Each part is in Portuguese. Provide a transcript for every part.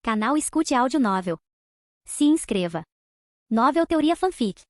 Canal Escute Áudio Novel. Se inscreva. Novel Teoria Fanfic.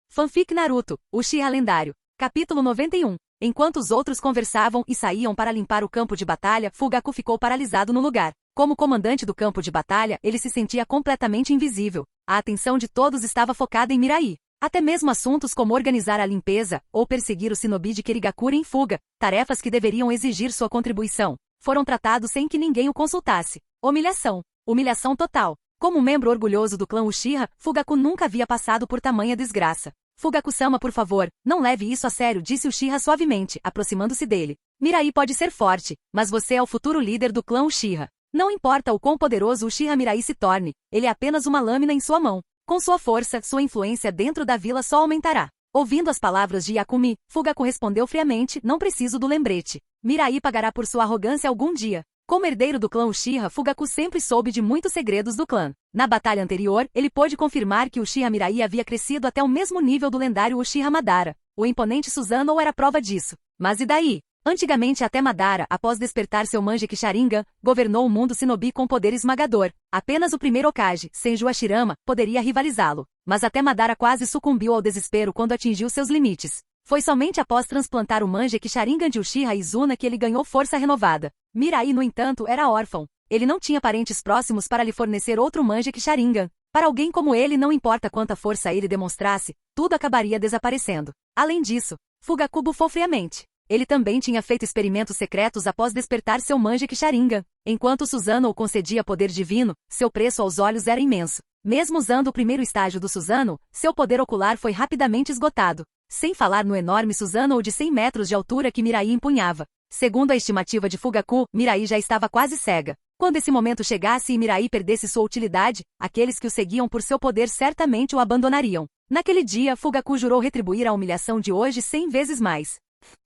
Fanfic Naruto, Uchiha Lendário. Capítulo 91. Enquanto os outros conversavam e saíam para limpar o campo de batalha, Fugaku ficou paralisado no lugar. Como comandante do campo de batalha, ele se sentia completamente invisível. A atenção de todos estava focada em Mirai. Até mesmo assuntos como organizar a limpeza ou perseguir o shinobi de Kirigakura em fuga, tarefas que deveriam exigir sua contribuição, foram tratados sem que ninguém o consultasse. Humilhação. Humilhação total. Como um membro orgulhoso do clã Uchiha, Fugaku nunca havia passado por tamanha desgraça. Fugaku-sama, por favor, não leve isso a sério, disse Uchiha suavemente, aproximando-se dele. Mirai pode ser forte, mas você é o futuro líder do clã Uchiha. Não importa o quão poderoso Uchiha Mirai se torne, ele é apenas uma lâmina em sua mão. Com sua força, sua influência dentro da vila só aumentará. Ouvindo as palavras de Yakumi, Fugaku respondeu friamente, não preciso do lembrete. Mirai pagará por sua arrogância algum dia. Como herdeiro do clã Uchiha, Fugaku sempre soube de muitos segredos do clã. Na batalha anterior, ele pôde confirmar que Uchiha Mirai havia crescido até o mesmo nível do lendário Uchiha Madara. O imponente Susanoo era prova disso. Mas e daí? Antigamente até Madara, após despertar seu Mangekyou Sharingan, governou o mundo shinobi com poder esmagador. Apenas o primeiro Hokage, Senju Hashirama, poderia rivalizá-lo. Mas até Madara quase sucumbiu ao desespero quando atingiu seus limites. Foi somente após transplantar o Mangekyou Sharingan de Uchiha Izuna que ele ganhou força renovada. Mirai, no entanto, era órfão. Ele não tinha parentes próximos para lhe fornecer outro Mangekyou Sharingan. Para alguém como ele, não importa quanta força ele demonstrasse, tudo acabaria desaparecendo. Além disso, Fugaku bufou friamente. Ele também tinha feito experimentos secretos após despertar seu Mangekyou Sharingan. Enquanto Susanoo concedia poder divino, seu preço aos olhos era imenso. Mesmo usando o primeiro estágio do Susanoo, seu poder ocular foi rapidamente esgotado. Sem falar no enorme Susanoo de 100 metros de altura que Mirai empunhava. Segundo a estimativa de Fugaku, Mirai já estava quase cega. Quando esse momento chegasse e Mirai perdesse sua utilidade, aqueles que o seguiam por seu poder certamente o abandonariam. Naquele dia, Fugaku jurou retribuir a humilhação de hoje 100 vezes mais.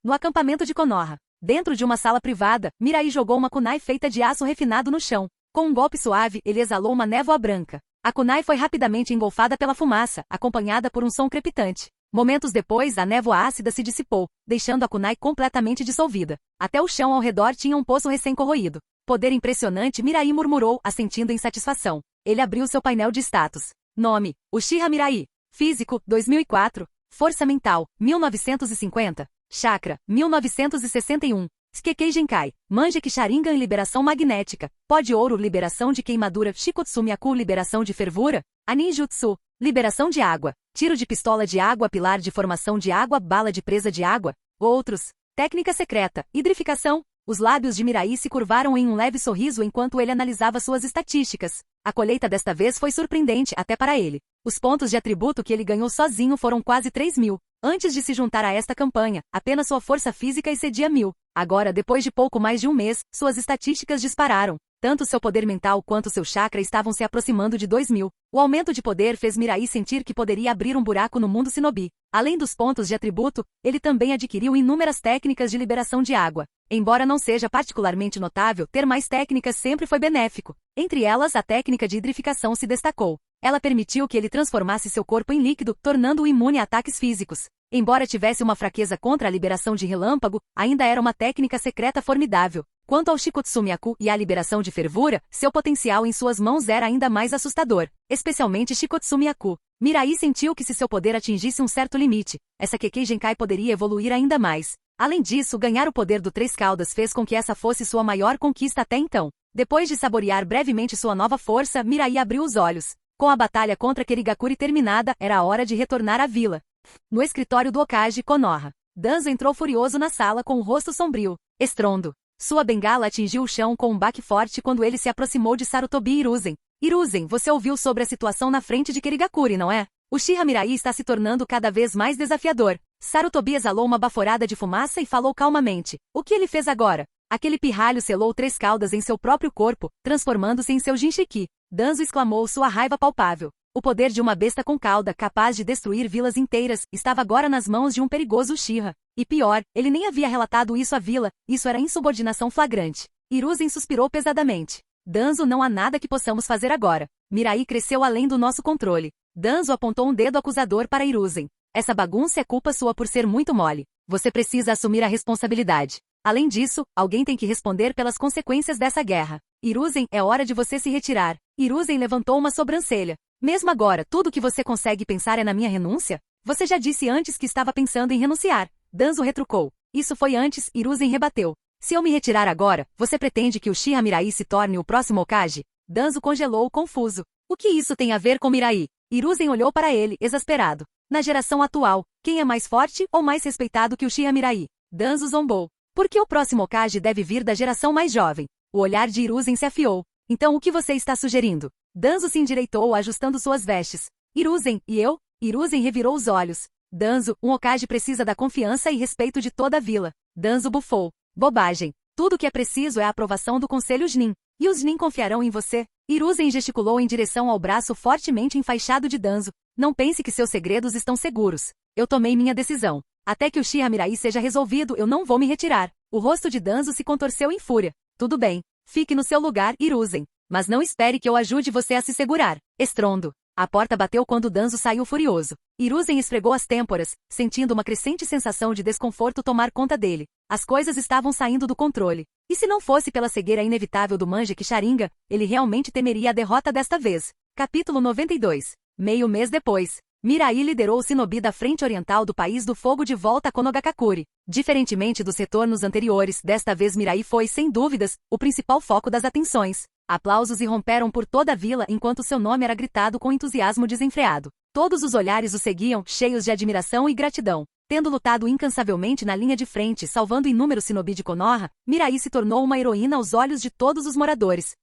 No acampamento de Konoha, dentro de uma sala privada, Mirai jogou uma kunai feita de aço refinado no chão. Com um golpe suave, ele exalou uma névoa branca. A kunai foi rapidamente engolfada pela fumaça, acompanhada por um som crepitante. Momentos depois, a névoa ácida se dissipou, deixando a kunai completamente dissolvida. Até o chão ao redor tinha um poço recém-corroído. Poder impressionante, Mirai murmurou, assentindo em satisfação. Ele abriu seu painel de status. Nome: Uchiha Mirai. Físico: 2004. Força mental: 1950. Chakra: 1961. Skekei Genkai. Mangekyou Sharingan liberação magnética. Pó de ouro liberação de queimadura. Shikotsu-myaku liberação de fervura. Aninjutsu. Liberação de água. Tiro de pistola de água. Pilar de formação de água. Bala de presa de água. Outros. Técnica secreta. Hidrificação. Os lábios de Mirai se curvaram em um leve sorriso enquanto ele analisava suas estatísticas. A colheita desta vez foi surpreendente até para ele. Os pontos de atributo que ele ganhou sozinho foram quase 3.000. Antes de se juntar a esta campanha, apenas sua força física excedia 1.000. Agora, depois de pouco mais de um mês, suas estatísticas dispararam. Tanto seu poder mental quanto seu chakra estavam se aproximando de 2.000. O aumento de poder fez Mirai sentir que poderia abrir um buraco no mundo shinobi. Além dos pontos de atributo, ele também adquiriu inúmeras técnicas de liberação de água. Embora não seja particularmente notável, ter mais técnicas sempre foi benéfico. Entre elas, a técnica de hidrificação se destacou. Ela permitiu que ele transformasse seu corpo em líquido, tornando-o imune a ataques físicos. Embora tivesse uma fraqueza contra a liberação de relâmpago, ainda era uma técnica secreta formidável. Quanto ao Shikotsu-myaku e à liberação de fervura, seu potencial em suas mãos era ainda mais assustador, especialmente Shikotsu-myaku. Mirai sentiu que se seu poder atingisse um certo limite, essa Kekkei Genkai poderia evoluir ainda mais. Além disso, ganhar o poder do Três Caudas fez com que essa fosse sua maior conquista até então. Depois de saborear brevemente sua nova força, Mirai abriu os olhos. Com a batalha contra Kirigakura terminada, era a hora de retornar à vila. No escritório do Hokage Konoha, Danzo entrou furioso na sala com o rosto sombrio. Estrondo. Sua bengala atingiu o chão com um baque forte quando ele se aproximou de Sarutobi Hiruzen. Hiruzen, você ouviu sobre a situação na frente de Kirigakura, não é? Uchiha Mirai está se tornando cada vez mais desafiador. Sarutobi exalou uma baforada de fumaça e falou calmamente. O que ele fez agora? Aquele pirralho selou 3 caudas em seu próprio corpo, transformando-se em seu Jinchiki. Danzo exclamou sua raiva palpável. O poder de uma besta com cauda, capaz de destruir vilas inteiras, estava agora nas mãos de um perigoso Uchiha. E pior, ele nem havia relatado isso à vila, isso era insubordinação flagrante. Hiruzen suspirou pesadamente. Danzo, não há nada que possamos fazer agora. Mirai cresceu além do nosso controle. Danzo apontou um dedo acusador para Hiruzen. Essa bagunça é culpa sua por ser muito mole. Você precisa assumir a responsabilidade. Além disso, alguém tem que responder pelas consequências dessa guerra. Hiruzen, é hora de você se retirar. Hiruzen levantou uma sobrancelha. Mesmo agora, tudo que você consegue pensar é na minha renúncia? Você já disse antes que estava pensando em renunciar. Danzo retrucou. Isso foi antes, Hiruzen rebateu. Se eu me retirar agora, você pretende que Uchiha Mirai se torne o próximo Hokage? Danzo congelou, confuso. O que isso tem a ver com Mirai? Hiruzen olhou para ele, exasperado. Na geração atual, quem é mais forte ou mais respeitado que Uchiha Mirai? Danzo zombou. Por que o próximo Hokage deve vir da geração mais jovem? O olhar de Hiruzen se afiou. Então o que você está sugerindo? Danzo se endireitou, ajustando suas vestes. Hiruzen, e eu? Hiruzen revirou os olhos. Danzo, um Hokage precisa da confiança e respeito de toda a vila. Danzo bufou. Bobagem. Tudo o que é preciso é a aprovação do Conselho Chunin. E os Chunin confiarão em você? Hiruzen gesticulou em direção ao braço fortemente enfaixado de Danzo. Não pense que seus segredos estão seguros. Eu tomei minha decisão. Até que o Uchiha Mirai seja resolvido, eu não vou me retirar. O rosto de Danzo se contorceu em fúria. Tudo bem. Fique no seu lugar, Hiruzen. Mas não espere que eu ajude você a se segurar. Estrondo. A porta bateu quando Danzo saiu furioso. Hiruzen esfregou as têmporas, sentindo uma crescente sensação de desconforto tomar conta dele. As coisas estavam saindo do controle. E se não fosse pela cegueira inevitável do Manjek Sharingan, ele realmente temeria a derrota desta vez. Capítulo 92. Meio mês depois, Mirai liderou o Shinobi da frente oriental do País do Fogo de volta a Konogakakure. Diferentemente dos retornos anteriores, desta vez Mirai foi, sem dúvidas, o principal foco das atenções. Aplausos irromperam por toda a vila enquanto seu nome era gritado com entusiasmo desenfreado. Todos os olhares o seguiam, cheios de admiração e gratidão. Tendo lutado incansavelmente na linha de frente, salvando inúmeros shinobi de Konoha, Mirai se tornou uma heroína aos olhos de todos os moradores.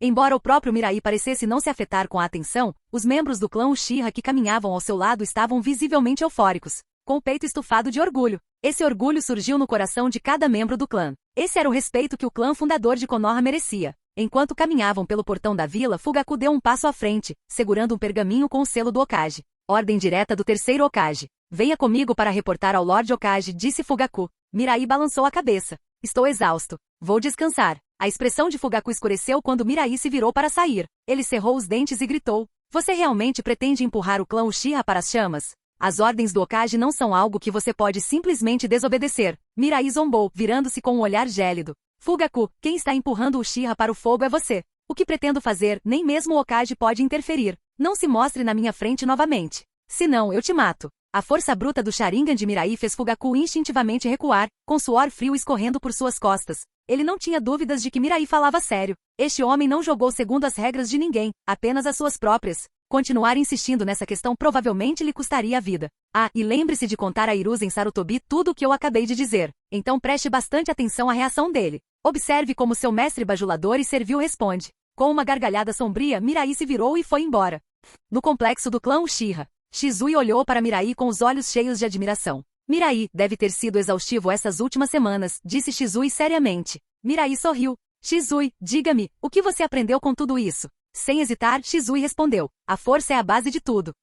Embora o próprio Mirai parecesse não se afetar com a atenção, os membros do clã Uchiha que caminhavam ao seu lado estavam visivelmente eufóricos, com o peito estufado de orgulho. Esse orgulho surgiu no coração de cada membro do clã. Esse era o respeito que o clã fundador de Konoha merecia. Enquanto caminhavam pelo portão da vila, Fugaku deu um passo à frente, segurando um pergaminho com o selo do Hokage. Ordem direta do terceiro Hokage. Venha comigo para reportar ao Lord Hokage, disse Fugaku. Mirai balançou a cabeça. Estou exausto. Vou descansar. A expressão de Fugaku escureceu quando Mirai se virou para sair. Ele cerrou os dentes e gritou. Você realmente pretende empurrar o clã Uchiha para as chamas? As ordens do Hokage não são algo que você pode simplesmente desobedecer. Mirai zombou, virando-se com um olhar gélido. Fugaku, quem está empurrando o Uchiha para o fogo é você. O que pretendo fazer, nem mesmo o Hokage pode interferir. Não se mostre na minha frente novamente. Senão, eu te mato. A força bruta do Sharingan de Mirai fez Fugaku instintivamente recuar, com suor frio escorrendo por suas costas. Ele não tinha dúvidas de que Mirai falava sério. Este homem não jogou segundo as regras de ninguém, apenas as suas próprias. Continuar insistindo nessa questão provavelmente lhe custaria a vida. Ah, e lembre-se de contar a Hiruzen Sarutobi tudo o que eu acabei de dizer. Então preste bastante atenção à reação dele. Observe como seu mestre bajulador e servil responde. Com uma gargalhada sombria, Mirai se virou e foi embora. No complexo do clã Uchiha, Shizui olhou para Mirai com os olhos cheios de admiração. Mirai, deve ter sido exaustivo essas últimas semanas, disse Shizui seriamente. Mirai sorriu. Shizui, diga-me, o que você aprendeu com tudo isso? Sem hesitar, Shizui respondeu. A força é a base de tudo.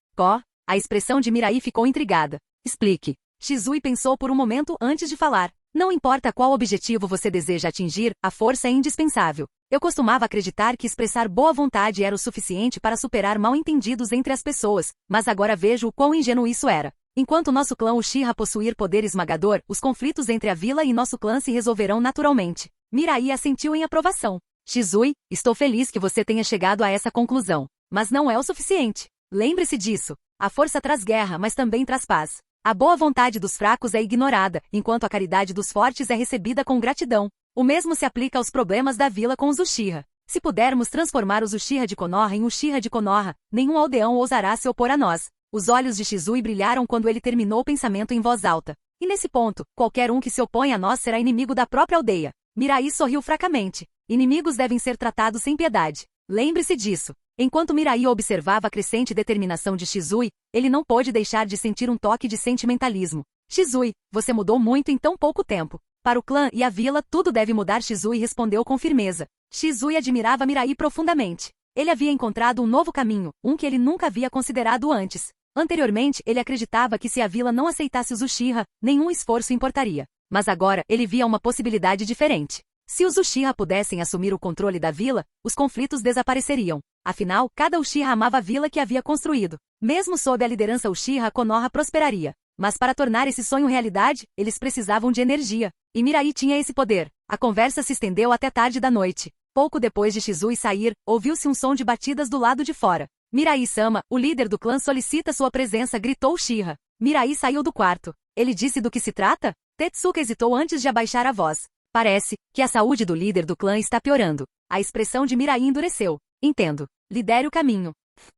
A expressão de Mirai ficou intrigada. Explique. Shizui pensou por um momento antes de falar. Não importa qual objetivo você deseja atingir, a força é indispensável. Eu costumava acreditar que expressar boa vontade era o suficiente para superar mal-entendidos entre as pessoas, mas agora vejo o quão ingênuo isso era. Enquanto nosso clã Uchiha possuir poder esmagador, os conflitos entre a vila e nosso clã se resolverão naturalmente. Mirai assentiu em aprovação. Shizui, estou feliz que você tenha chegado a essa conclusão. Mas não é o suficiente. Lembre-se disso. A força traz guerra, mas também traz paz. A boa vontade dos fracos é ignorada, enquanto a caridade dos fortes é recebida com gratidão. O mesmo se aplica aos problemas da vila com os Uchiha. Se pudermos transformar os Uchiha de Konoha em Uchiha de Konoha, nenhum aldeão ousará se opor a nós. Os olhos de Shizui brilharam quando ele terminou o pensamento em voz alta. E nesse ponto, qualquer um que se opõe a nós será inimigo da própria aldeia. Mirai sorriu fracamente. Inimigos devem ser tratados sem piedade. Lembre-se disso. Enquanto Mirai observava a crescente determinação de Shizui, ele não pôde deixar de sentir um toque de sentimentalismo. Shizui, você mudou muito em tão pouco tempo. Para o clã e a vila, tudo deve mudar. Shizui respondeu com firmeza. Shizui admirava Mirai profundamente. Ele havia encontrado um novo caminho, um que ele nunca havia considerado antes. Anteriormente, ele acreditava que se a vila não aceitasse os Uchiha, nenhum esforço importaria. Mas agora, ele via uma possibilidade diferente. Se os Uchiha pudessem assumir o controle da vila, os conflitos desapareceriam. Afinal, cada Uchiha amava a vila que havia construído. Mesmo sob a liderança Uchiha, Konoha prosperaria. Mas para tornar esse sonho realidade, eles precisavam de energia. E Mirai tinha esse poder. A conversa se estendeu até tarde da noite. Pouco depois de Shizui sair, ouviu-se um som de batidas do lado de fora. Mirai-sama, o líder do clã solicita sua presença, gritou Uchiha. Mirai saiu do quarto. Ele disse do que se trata? Tetsuka hesitou antes de abaixar a voz. Parece que a saúde do líder do clã está piorando. A expressão de Mirai endureceu. Entendo. Lidere o caminho.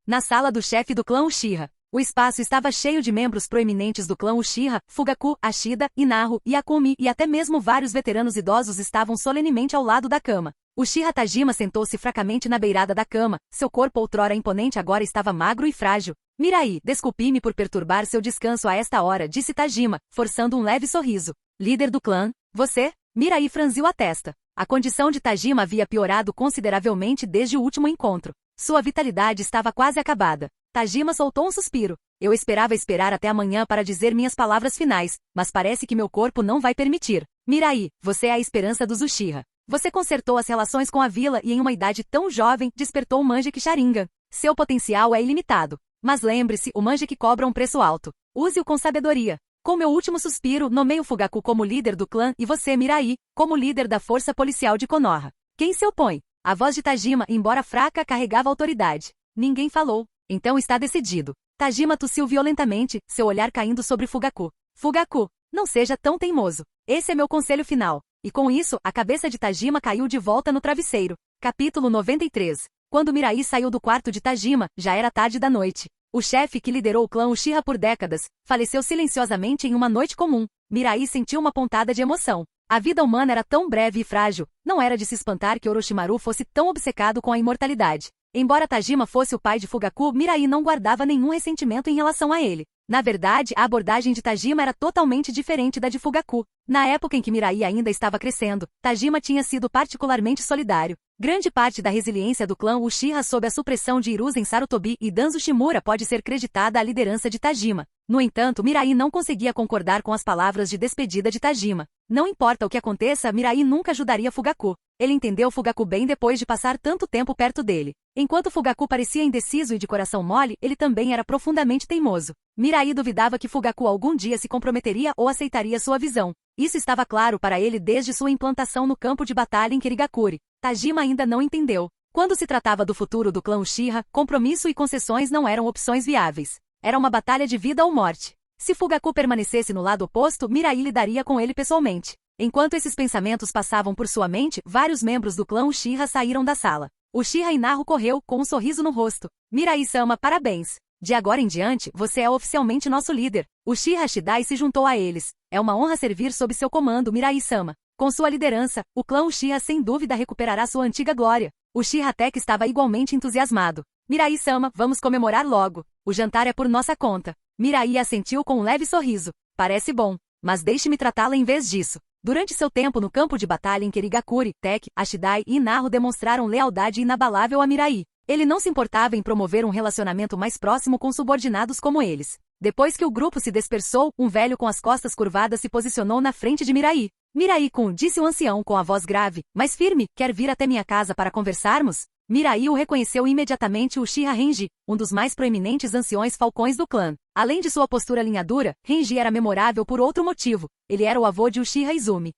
Na sala do chefe do clã Uchiha. O espaço estava cheio de membros proeminentes do clã Uchiha, Fugaku, Ashida, Inaru, Yakumi e até mesmo vários veteranos idosos estavam solenemente ao lado da cama. Uchiha Tajima sentou-se fracamente na beirada da cama, seu corpo outrora imponente agora estava magro e frágil. Mirai, desculpe-me por perturbar seu descanso a esta hora, disse Tajima, forçando um leve sorriso. Líder do clã, você? Mirai franziu a testa. A condição de Tajima havia piorado consideravelmente desde o último encontro. Sua vitalidade estava quase acabada. Tajima soltou um suspiro. Eu esperava esperar até amanhã para dizer minhas palavras finais, mas parece que meu corpo não vai permitir. Mirai, você é a esperança dos Uchiha. Você consertou as relações com a vila e em uma idade tão jovem despertou o Mangekyou Sharingan. Seu potencial é ilimitado. Mas lembre-se, o Mangekyou cobra um preço alto. Use-o com sabedoria. Com meu último suspiro, nomeio Fugaku como líder do clã e você, Mirai, como líder da força policial de Konoha. Quem se opõe? A voz de Tajima, embora fraca, carregava autoridade. Ninguém falou. Então está decidido. Tajima tossiu violentamente, seu olhar caindo sobre Fugaku. Fugaku, não seja tão teimoso. Esse é meu conselho final. E com isso, a cabeça de Tajima caiu de volta no travesseiro. Capítulo 93. Quando Mirai saiu do quarto de Tajima, já era tarde da noite. O chefe que liderou o clã Uchiha por décadas, faleceu silenciosamente em uma noite comum. Mirai sentiu uma pontada de emoção. A vida humana era tão breve e frágil, não era de se espantar que Orochimaru fosse tão obcecado com a imortalidade. Embora Tajima fosse o pai de Fugaku, Mirai não guardava nenhum ressentimento em relação a ele. Na verdade, a abordagem de Tajima era totalmente diferente da de Fugaku. Na época em que Mirai ainda estava crescendo, Tajima tinha sido particularmente solidário. Grande parte da resiliência do clã Uchiha sob a supressão de Hiruzen Sarutobi e Danzo Shimura pode ser creditada à liderança de Tajima. No entanto, Mirai não conseguia concordar com as palavras de despedida de Tajima. Não importa o que aconteça, Mirai nunca ajudaria Fugaku. Ele entendeu Fugaku bem depois de passar tanto tempo perto dele. Enquanto Fugaku parecia indeciso e de coração mole, ele também era profundamente teimoso. Mirai duvidava que Fugaku algum dia se comprometeria ou aceitaria sua visão. Isso estava claro para ele desde sua implantação no campo de batalha em Kirigakuri. Tajima ainda não entendeu. Quando se tratava do futuro do clã Uchiha, compromisso e concessões não eram opções viáveis. Era uma batalha de vida ou morte. Se Fugaku permanecesse no lado oposto, Mirai lidaria com ele pessoalmente. Enquanto esses pensamentos passavam por sua mente, vários membros do clã Uchiha saíram da sala. Uchiha Inaru correu, com um sorriso no rosto. Mirai-sama, parabéns. De agora em diante, você é oficialmente nosso líder. Uchiha Shidai se juntou a eles. É uma honra servir sob seu comando, Mirai-sama. Com sua liderança, o clã Uchiha sem dúvida recuperará sua antiga glória. Uchiha Tech estava igualmente entusiasmado. Mirai-sama, vamos comemorar logo. O jantar é por nossa conta. Mirai assentiu com um leve sorriso. Parece bom. Mas deixe-me tratá-la em vez disso. Durante seu tempo no campo de batalha em Kirigakuri, Tech, Ashidai e Inaru demonstraram lealdade inabalável a Mirai. Ele não se importava em promover um relacionamento mais próximo com subordinados como eles. Depois que o grupo se dispersou, um velho com as costas curvadas se posicionou na frente de Mirai. Mirai-kun, disse o ancião com a voz grave, mas firme, quer vir até minha casa para conversarmos? Mirai o reconheceu imediatamente Uchiha Renji, um dos mais proeminentes anciões falcões do clã. Além de sua postura alinhadura, Renji era memorável por outro motivo. Ele era o avô de Uchiha Izumi.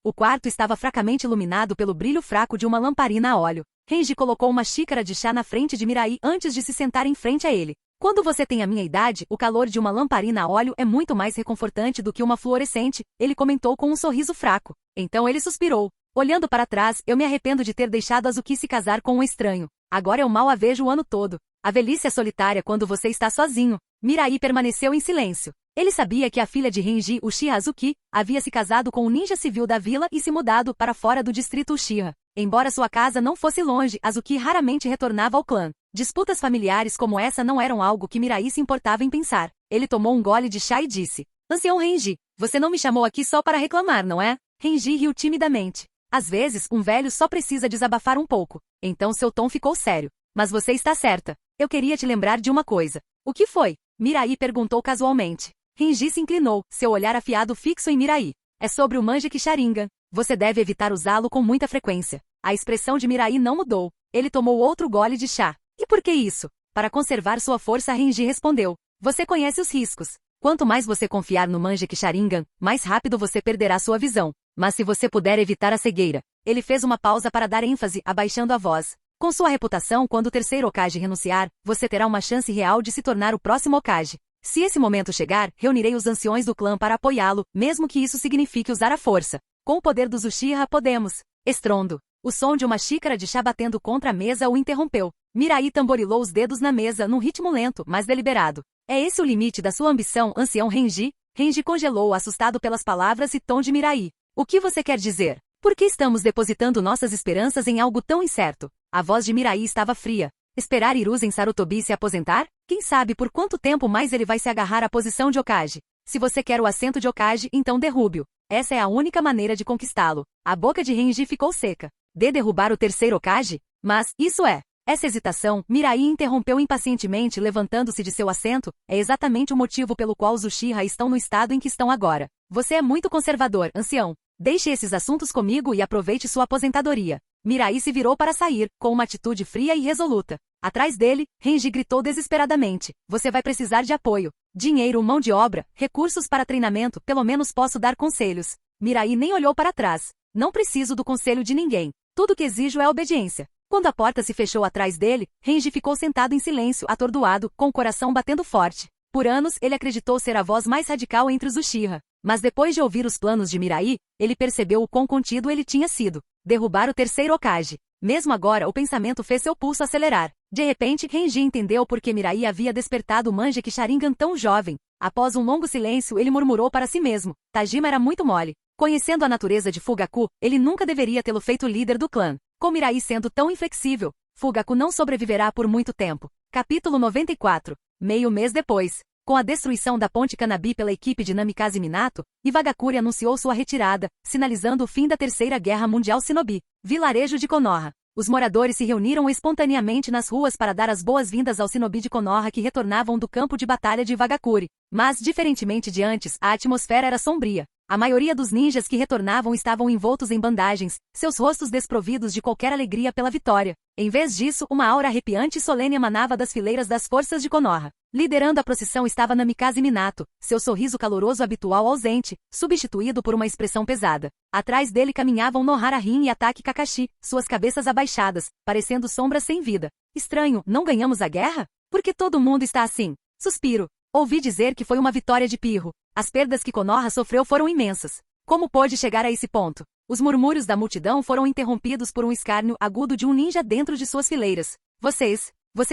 O quarto estava fracamente iluminado pelo brilho fraco de uma lamparina a óleo. Renji colocou uma xícara de chá na frente de Mirai antes de se sentar em frente a ele. Quando você tem a minha idade, o calor de uma lamparina a óleo é muito mais reconfortante do que uma fluorescente, ele comentou com um sorriso fraco. Então ele suspirou. Olhando para trás, eu me arrependo de ter deixado Azuki se casar com um estranho. Agora eu mal a vejo o ano todo. A velhice é solitária quando você está sozinho. Mirai permaneceu em silêncio. Ele sabia que a filha de Renji, Uchiha Azuki, havia se casado com um ninja civil da vila e se mudado para fora do distrito Uchiha. Embora sua casa não fosse longe, Azuki raramente retornava ao clã. Disputas familiares como essa não eram algo que Mirai se importava em pensar. Ele tomou um gole de chá e disse: Ancião Renji, você não me chamou aqui só para reclamar, não é? Renji riu timidamente. Às vezes, um velho só precisa desabafar um pouco. Então seu tom ficou sério. Mas você está certa. Eu queria te lembrar de uma coisa. O que foi? Mirai perguntou casualmente. Renji se inclinou, seu olhar afiado fixo em Mirai. É sobre o Mangekyou Sharingan. Você deve evitar usá-lo com muita frequência. A expressão de Mirai não mudou. Ele tomou outro gole de chá. E por que isso? Para conservar sua força, Renji respondeu. Você conhece os riscos. Quanto mais você confiar no Manjek Sharingan, mais rápido você perderá sua visão. Mas se você puder evitar a cegueira. Ele fez uma pausa para dar ênfase, abaixando a voz. Com sua reputação, quando o terceiro Hokage renunciar, você terá uma chance real de se tornar o próximo Hokage. Se esse momento chegar, reunirei os anciões do clã para apoiá-lo, mesmo que isso signifique usar a força. Com o poder dos Uchiha podemos. Estrondo. O som de uma xícara de chá batendo contra a mesa o interrompeu. Mirai tamborilou os dedos na mesa num ritmo lento, mas deliberado. É esse o limite da sua ambição, ancião Renji? Renji congelou, assustado pelas palavras e tom de Mirai. O que você quer dizer? Por que estamos depositando nossas esperanças em algo tão incerto? A voz de Mirai estava fria. Esperar Hiruzen Sarutobi se aposentar? Quem sabe por quanto tempo mais ele vai se agarrar à posição de Hokage? Se você quer o assento de Hokage, então derrube-o. Essa é a única maneira de conquistá-lo. A boca de Renji ficou seca. De derrubar o terceiro Hokage? Mas, isso é. Essa hesitação, Mirai interrompeu impacientemente levantando-se de seu assento, é exatamente o motivo pelo qual os Uchiha estão no estado em que estão agora. Você é muito conservador, ancião. Deixe esses assuntos comigo e aproveite sua aposentadoria. Mirai se virou para sair, com uma atitude fria e resoluta. Atrás dele, Renji gritou desesperadamente. Você vai precisar de apoio. Dinheiro, mão de obra, recursos para treinamento, pelo menos posso dar conselhos. Mirai nem olhou para trás. Não preciso do conselho de ninguém. Tudo que exijo é obediência. Quando a porta se fechou atrás dele, Renji ficou sentado em silêncio, atordoado, com o coração batendo forte. Por anos, ele acreditou ser a voz mais radical entre os Uchiha. Mas depois de ouvir os planos de Mirai, ele percebeu o quão contido ele tinha sido. Derrubar o terceiro Hokage. Mesmo agora, o pensamento fez seu pulso acelerar. De repente, Renji entendeu por que Mirai havia despertado o Manjek Sharingan tão jovem. Após um longo silêncio, ele murmurou para si mesmo. Tajima era muito mole. Conhecendo a natureza de Fugaku, ele nunca deveria tê-lo feito líder do clã. Com Mirai sendo tão inflexível, Fugaku não sobreviverá por muito tempo. Capítulo 94. Meio mês depois. Com a destruição da ponte Kanabi pela equipe de Namikaze Minato, Iwagakure anunciou sua retirada, sinalizando o fim da Terceira Guerra Mundial Shinobi. Vilarejo de Konoha. Os moradores se reuniram espontaneamente nas ruas para dar as boas-vindas aos Shinobi de Konoha que retornavam do campo de batalha de Iwagakure. Mas, diferentemente de antes, a atmosfera era sombria. A maioria dos ninjas que retornavam estavam envoltos em bandagens, seus rostos desprovidos de qualquer alegria pela vitória. Em vez disso, uma aura arrepiante e solene emanava das fileiras das forças de Konoha. Liderando a procissão estava Namikaze Minato, seu sorriso caloroso habitual ausente, substituído por uma expressão pesada. Atrás dele caminhavam Nohara Rin e Atake Kakashi, suas cabeças abaixadas, parecendo sombras sem vida. Estranho, não ganhamos a guerra? Por que todo mundo está assim? Suspiro. Ouvi dizer que foi uma vitória de pirro. As perdas que Konoha sofreu foram imensas. Como pôde chegar a esse ponto? Os murmúrios da multidão foram interrompidos por um escárnio agudo de um ninja dentro de suas fileiras. Vocês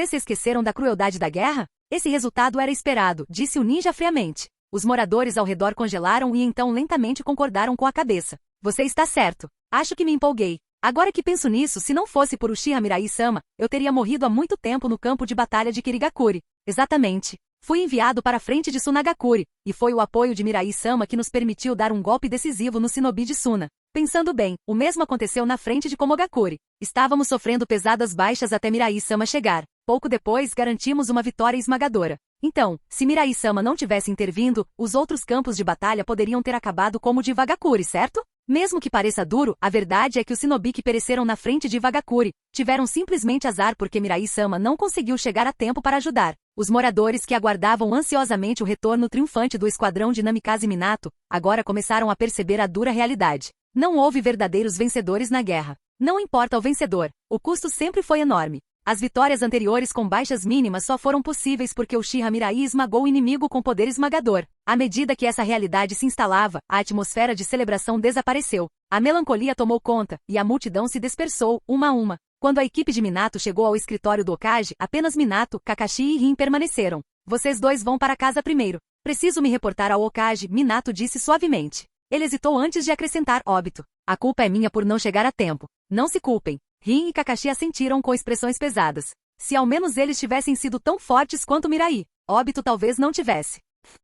se esqueceram da crueldade da guerra? Esse resultado era esperado, disse o ninja friamente. Os moradores ao redor congelaram e então lentamente concordaram com a cabeça. Você está certo. Acho que me empolguei. Agora que penso nisso, se não fosse por Uchiha Mirai-sama, eu teria morrido há muito tempo no campo de batalha de Kirigakure. Exatamente. Fui enviado para a frente de Sunagakure, e foi o apoio de Mirai-sama que nos permitiu dar um golpe decisivo no Shinobi de Suna. Pensando bem, o mesmo aconteceu na frente de Komogakure. Estávamos sofrendo pesadas baixas até Mirai-sama chegar. Pouco depois, garantimos uma vitória esmagadora. Então, se Mirai-sama não tivesse intervindo, os outros campos de batalha poderiam ter acabado como o de Iwagakure, certo? Mesmo que pareça duro, a verdade é que os Shinobi que pereceram na frente de Iwagakure tiveram simplesmente azar porque Mirai-sama não conseguiu chegar a tempo para ajudar. Os moradores que aguardavam ansiosamente o retorno triunfante do esquadrão de Namikaze Minato, agora começaram a perceber a dura realidade. Não houve verdadeiros vencedores na guerra. Não importa o vencedor, o custo sempre foi enorme. As vitórias anteriores com baixas mínimas só foram possíveis porque Uchiha Mirai esmagou o inimigo com poder esmagador. À medida que essa realidade se instalava, a atmosfera de celebração desapareceu. A melancolia tomou conta, e a multidão se dispersou, uma a uma. Quando a equipe de Minato chegou ao escritório do Hokage, apenas Minato, Kakashi e Rin permaneceram. Vocês dois vão para casa primeiro. Preciso me reportar ao Hokage, Minato disse suavemente. Ele hesitou antes de acrescentar óbito. A culpa é minha por não chegar a tempo. Não se culpem. Rin e Kakashi assentiram com expressões pesadas. Se ao menos eles tivessem sido tão fortes quanto Mirai, óbito talvez não tivesse.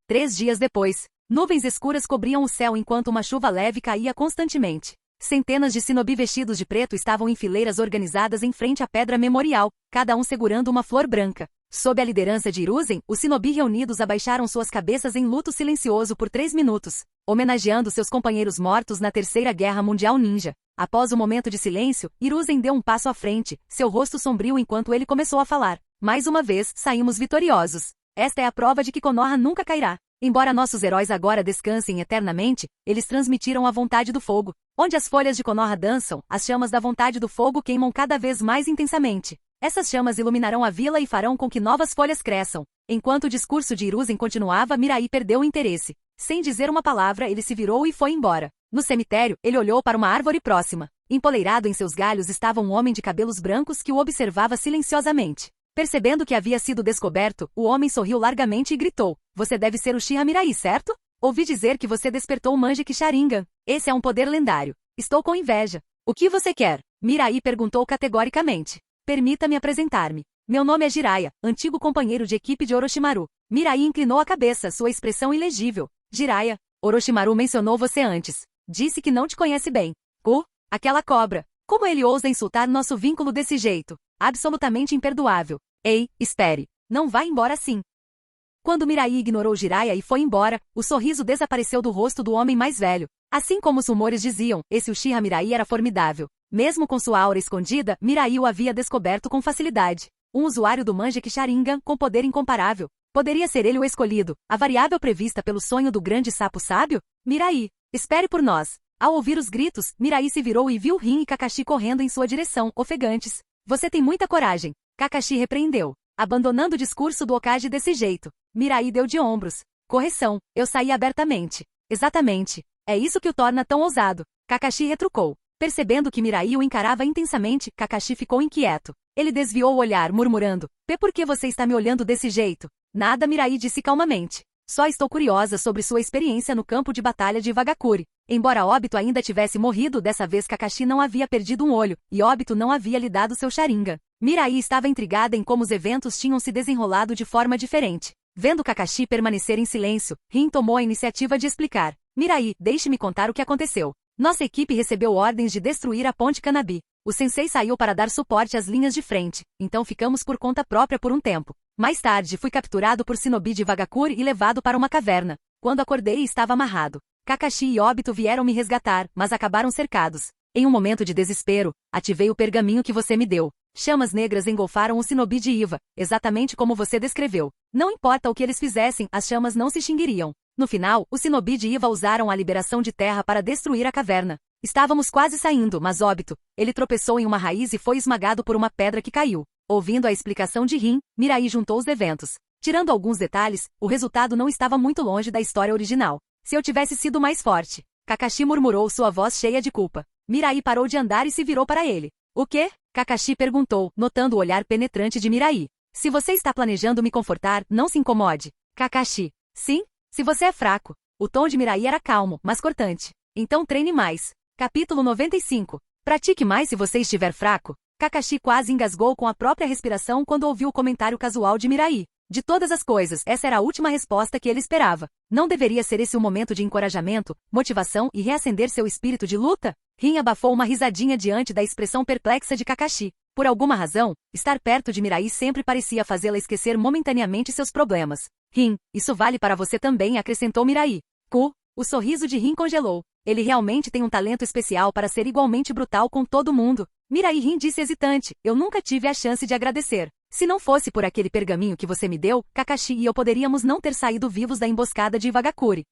3 dias depois, nuvens escuras cobriam o céu enquanto uma chuva leve caía constantemente. Centenas de shinobi vestidos de preto estavam em fileiras organizadas em frente à pedra memorial, cada um segurando uma flor branca. Sob a liderança de Hiruzen, os shinobi reunidos abaixaram suas cabeças em luto silencioso por 3 minutos, homenageando seus companheiros mortos na Terceira Guerra Mundial Ninja. Após o momento de silêncio, Hiruzen deu um passo à frente, seu rosto sombrio enquanto ele começou a falar. Mais uma vez, saímos vitoriosos. Esta é a prova de que Konoha nunca cairá. Embora nossos heróis agora descansem eternamente, eles transmitiram a vontade do fogo. Onde as folhas de Konoha dançam, as chamas da vontade do fogo queimam cada vez mais intensamente. Essas chamas iluminarão a vila e farão com que novas folhas cresçam. Enquanto o discurso de Hiruzen continuava, Mirai perdeu o interesse. Sem dizer uma palavra, ele se virou e foi embora. No cemitério, ele olhou para uma árvore próxima. Empoleirado em seus galhos estava um homem de cabelos brancos que o observava silenciosamente. Percebendo que havia sido descoberto, o homem sorriu largamente e gritou: "Você deve ser o Uchiha Mirai, certo? Ouvi dizer que você despertou o Manjeki Sharingan. Esse é um poder lendário. Estou com inveja. O que você quer?" Mirai perguntou categoricamente. "Permita-me apresentar-me. Meu nome é Jiraiya, antigo companheiro de equipe de Orochimaru." Mirai inclinou a cabeça, sua expressão ilegível. "Jiraiya, Orochimaru mencionou você antes. Disse que não te conhece bem." Aquela cobra. Como ele ousa insultar nosso vínculo desse jeito? Absolutamente imperdoável. "Ei, espere. Não vá embora assim." Quando Mirai ignorou Jiraiya e foi embora, o sorriso desapareceu do rosto do homem mais velho. Assim como os rumores diziam, esse Uchiha Mirai era formidável. Mesmo com sua aura escondida, Mirai o havia descoberto com facilidade. Um usuário do Manjeki Sharingan com poder incomparável. Poderia ser ele o escolhido, a variável prevista pelo sonho do grande sapo sábio? "Mirai, espere por nós." Ao ouvir os gritos, Mirai se virou e viu Rin e Kakashi correndo em sua direção, ofegantes. "Você tem muita coragem." Kakashi repreendeu. "Abandonando o discurso do Hokage desse jeito." Mirai deu de ombros. "Correção, eu saí abertamente." "Exatamente. É isso que o torna tão ousado." Kakashi retrucou. Percebendo que Mirai o encarava intensamente, Kakashi ficou inquieto. Ele desviou o olhar, murmurando: Por que você está me olhando desse jeito?" "Nada", Mirai disse calmamente. "Só estou curiosa sobre sua experiência no campo de batalha de Wagakure." Embora Obito ainda tivesse morrido, dessa vez Kakashi não havia perdido um olho, e Obito não havia lhe dado seu Sharingan. Mirai estava intrigada em como os eventos tinham se desenrolado de forma diferente. Vendo Kakashi permanecer em silêncio, Rin tomou a iniciativa de explicar. "Mirai, deixe-me contar o que aconteceu. Nossa equipe recebeu ordens de destruir a ponte Kanabi. O sensei saiu para dar suporte às linhas de frente, então ficamos por conta própria por um tempo. Mais tarde fui capturado por Shinobi de Wagakure e levado para uma caverna. Quando acordei estava amarrado. Kakashi e Obito vieram me resgatar, mas acabaram cercados. Em um momento de desespero, ativei o pergaminho que você me deu. Chamas negras engolfaram o Shinobi de Iva, exatamente como você descreveu. Não importa o que eles fizessem, as chamas não se extinguiriam. No final, os Shinobi de Iva usaram a liberação de terra para destruir a caverna. Estávamos quase saindo, mas Obito, ele tropeçou em uma raiz e foi esmagado por uma pedra que caiu." Ouvindo a explicação de Rin, Mirai juntou os eventos. Tirando alguns detalhes, o resultado não estava muito longe da história original. "Se eu tivesse sido mais forte." Kakashi murmurou, sua voz cheia de culpa. Mirai parou de andar e se virou para ele. "O quê?" Kakashi perguntou, notando o olhar penetrante de Mirai. "Se você está planejando me confortar, não se incomode." Kakashi: "Sim? Se você é fraco." O tom de Mirai era calmo, mas cortante. "Então treine mais." Capítulo 95. Pratique mais se você estiver fraco. Kakashi quase engasgou com a própria respiração quando ouviu o comentário casual de Mirai. De todas as coisas, essa era a última resposta que ele esperava. Não deveria ser esse um momento de encorajamento, motivação e reacender seu espírito de luta? Rin abafou uma risadinha diante da expressão perplexa de Kakashi. Por alguma razão, estar perto de Mirai sempre parecia fazê-la esquecer momentaneamente seus problemas. "Rin, isso vale para você também", acrescentou Mirai. O sorriso de Rin congelou. Ele realmente tem um talento especial para ser igualmente brutal com todo mundo. Mirai Rin disse hesitante: "Eu nunca tive a chance de agradecer. Se não fosse por aquele pergaminho que você me deu, Kakashi e eu poderíamos não ter saído vivos da emboscada de Wagakure."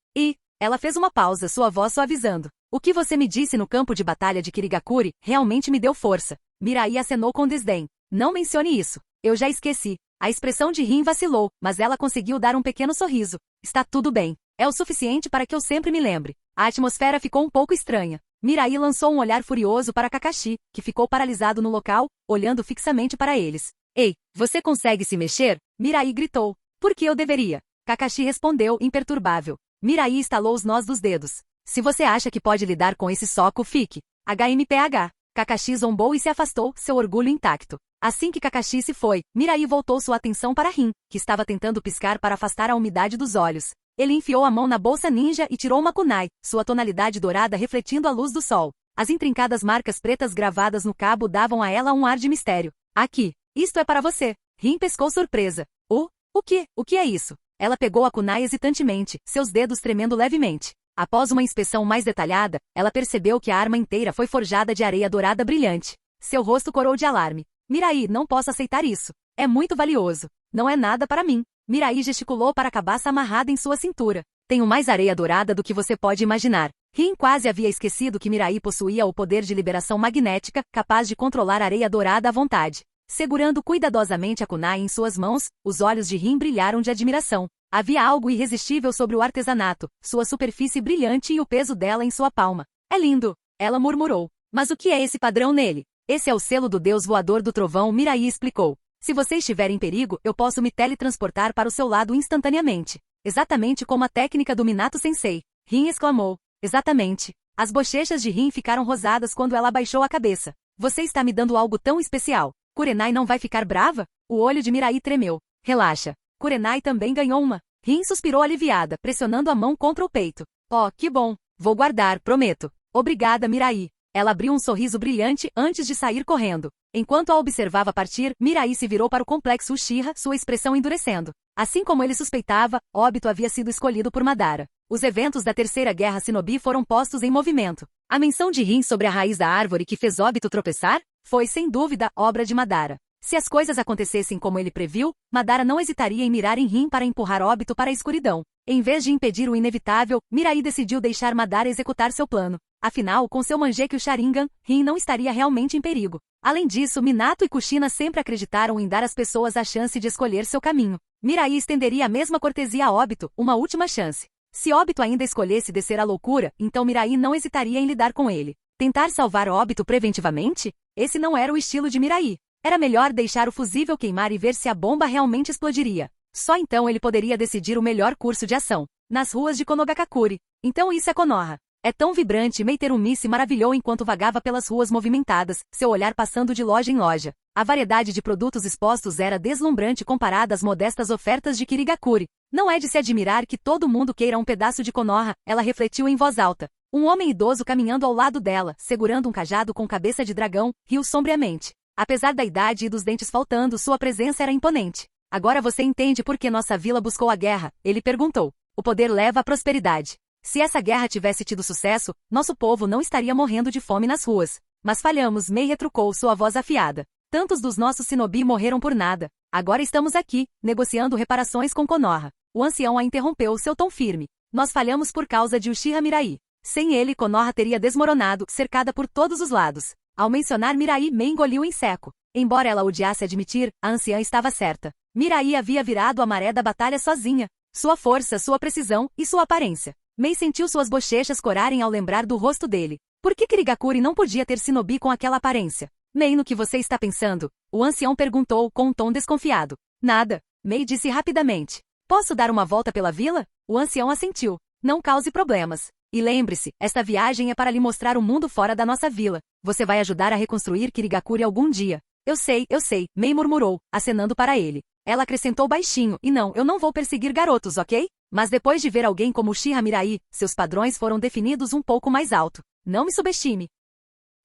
Ela fez uma pausa, sua voz suavizando. "O que você me disse no campo de batalha de Kirigakure realmente me deu força." Mirai acenou com desdém. "Não mencione isso. Eu já esqueci." A expressão de Rin vacilou, mas ela conseguiu dar um pequeno sorriso. "Está tudo bem. É o suficiente para que eu sempre me lembre." A atmosfera ficou um pouco estranha. Mirai lançou um olhar furioso para Kakashi, que ficou paralisado no local, olhando fixamente para eles. "Ei, você consegue se mexer?" Mirai gritou. "Por que eu deveria?" Kakashi respondeu, imperturbável. Mirai estalou os nós dos dedos. "Se você acha que pode lidar com esse soco, fique. HMPH. Kakashi zombou e se afastou, seu orgulho intacto. Assim que Kakashi se foi, Mirai voltou sua atenção para Rin, que estava tentando piscar para afastar a umidade dos olhos. Ele enfiou a mão na bolsa ninja e tirou uma kunai, sua tonalidade dourada refletindo a luz do sol. As intrincadas marcas pretas gravadas no cabo davam a ela um ar de mistério. "Aqui. Isto é para você." Rin pescou surpresa. O quê? O que é isso?" Ela pegou a kunai hesitantemente, seus dedos tremendo levemente. Após uma inspeção mais detalhada, ela percebeu que a arma inteira foi forjada de areia dourada brilhante. Seu rosto corou de alarme. "Mirai, não posso aceitar isso. É muito valioso. Não é nada para mim." Mirai gesticulou para a cabaça amarrada em sua cintura. Tenho mais areia dourada do que você pode imaginar. Rin quase havia esquecido que Mirai possuía o poder de liberação magnética, capaz de controlar a areia dourada à vontade. Segurando cuidadosamente a kunai em suas mãos, os olhos de Rin brilharam de admiração. Havia algo irresistível sobre o artesanato, sua superfície brilhante e o peso dela em sua palma. É lindo, ela murmurou. Mas o que é esse padrão nele? Esse é o selo do deus voador do trovão, Mirai explicou. Se você estiver em perigo, eu posso me teletransportar para o seu lado instantaneamente. Exatamente como a técnica do Minato Sensei. Rin exclamou. Exatamente. As bochechas de Rin ficaram rosadas quando ela abaixou a cabeça. Você está me dando algo tão especial. Kurenai não vai ficar brava? O olho de Mirai tremeu. Relaxa. Kurenai também ganhou uma. Rin suspirou aliviada, pressionando a mão contra o peito. Oh, que bom. Vou guardar, prometo. Obrigada, Mirai. Ela abriu um sorriso brilhante antes de sair correndo. Enquanto a observava partir, Mirai se virou para o complexo Uchiha, sua expressão endurecendo. Assim como ele suspeitava, Obito havia sido escolhido por Madara. Os eventos da Terceira Guerra Shinobi foram postos em movimento. A menção de Rin sobre a raiz da árvore que fez Obito tropeçar foi, sem dúvida, obra de Madara. Se as coisas acontecessem como ele previu, Madara não hesitaria em mirar em Rin para empurrar Obito para a escuridão. Em vez de impedir o inevitável, Mirai decidiu deixar Madara executar seu plano. Afinal, com seu Mangekyo Sharingan, Rin não estaria realmente em perigo. Além disso, Minato e Kushina sempre acreditaram em dar às pessoas a chance de escolher seu caminho. Mirai estenderia a mesma cortesia a Obito, uma última chance. Se Obito ainda escolhesse descer à loucura, então Mirai não hesitaria em lidar com ele. Tentar salvar Obito preventivamente? Esse não era o estilo de Mirai. Era melhor deixar o fusível queimar e ver se a bomba realmente explodiria. Só então ele poderia decidir o melhor curso de ação. Nas ruas de Konogakakure. Então isso é Konoha. É tão vibrante, Meiterumi se maravilhou enquanto vagava pelas ruas movimentadas, seu olhar passando de loja em loja. A variedade de produtos expostos era deslumbrante comparada às modestas ofertas de Kirigakure. Não é de se admirar que todo mundo queira um pedaço de Konoha, ela refletiu em voz alta. Um homem idoso caminhando ao lado dela, segurando um cajado com cabeça de dragão, riu sombriamente. Apesar da idade e dos dentes faltando, sua presença era imponente. Agora você entende por que nossa vila buscou a guerra, ele perguntou. O poder leva à prosperidade. Se essa guerra tivesse tido sucesso, nosso povo não estaria morrendo de fome nas ruas. Mas falhamos, Mei retrucou sua voz afiada. Tantos dos nossos shinobi morreram por nada. Agora estamos aqui, negociando reparações com Konoha. O ancião a interrompeu, seu tom firme. Nós falhamos por causa de Uchiha Mirai. Sem ele, Konoha teria desmoronado, cercada por todos os lados. Ao mencionar Mirai, Mei engoliu em seco. Embora ela odiasse admitir, a anciã estava certa. Mirai havia virado a maré da batalha sozinha. Sua força, sua precisão e sua aparência. Mei sentiu suas bochechas corarem ao lembrar do rosto dele. Por que Kirigakure não podia ter shinobi com aquela aparência? Mei, no que você está pensando? O ancião perguntou com um tom desconfiado. Nada. Mei disse rapidamente. Posso dar uma volta pela vila? O ancião assentiu. Não cause problemas. E lembre-se, esta viagem é para lhe mostrar o mundo fora da nossa vila. Você vai ajudar a reconstruir Kirigakure algum dia. Eu sei, Mei murmurou, acenando para ele. Ela acrescentou baixinho, e não, eu não vou perseguir garotos, ok? Mas depois de ver alguém como Uchiha Mirai, seus padrões foram definidos um pouco mais alto. Não me subestime.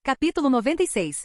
Capítulo 96.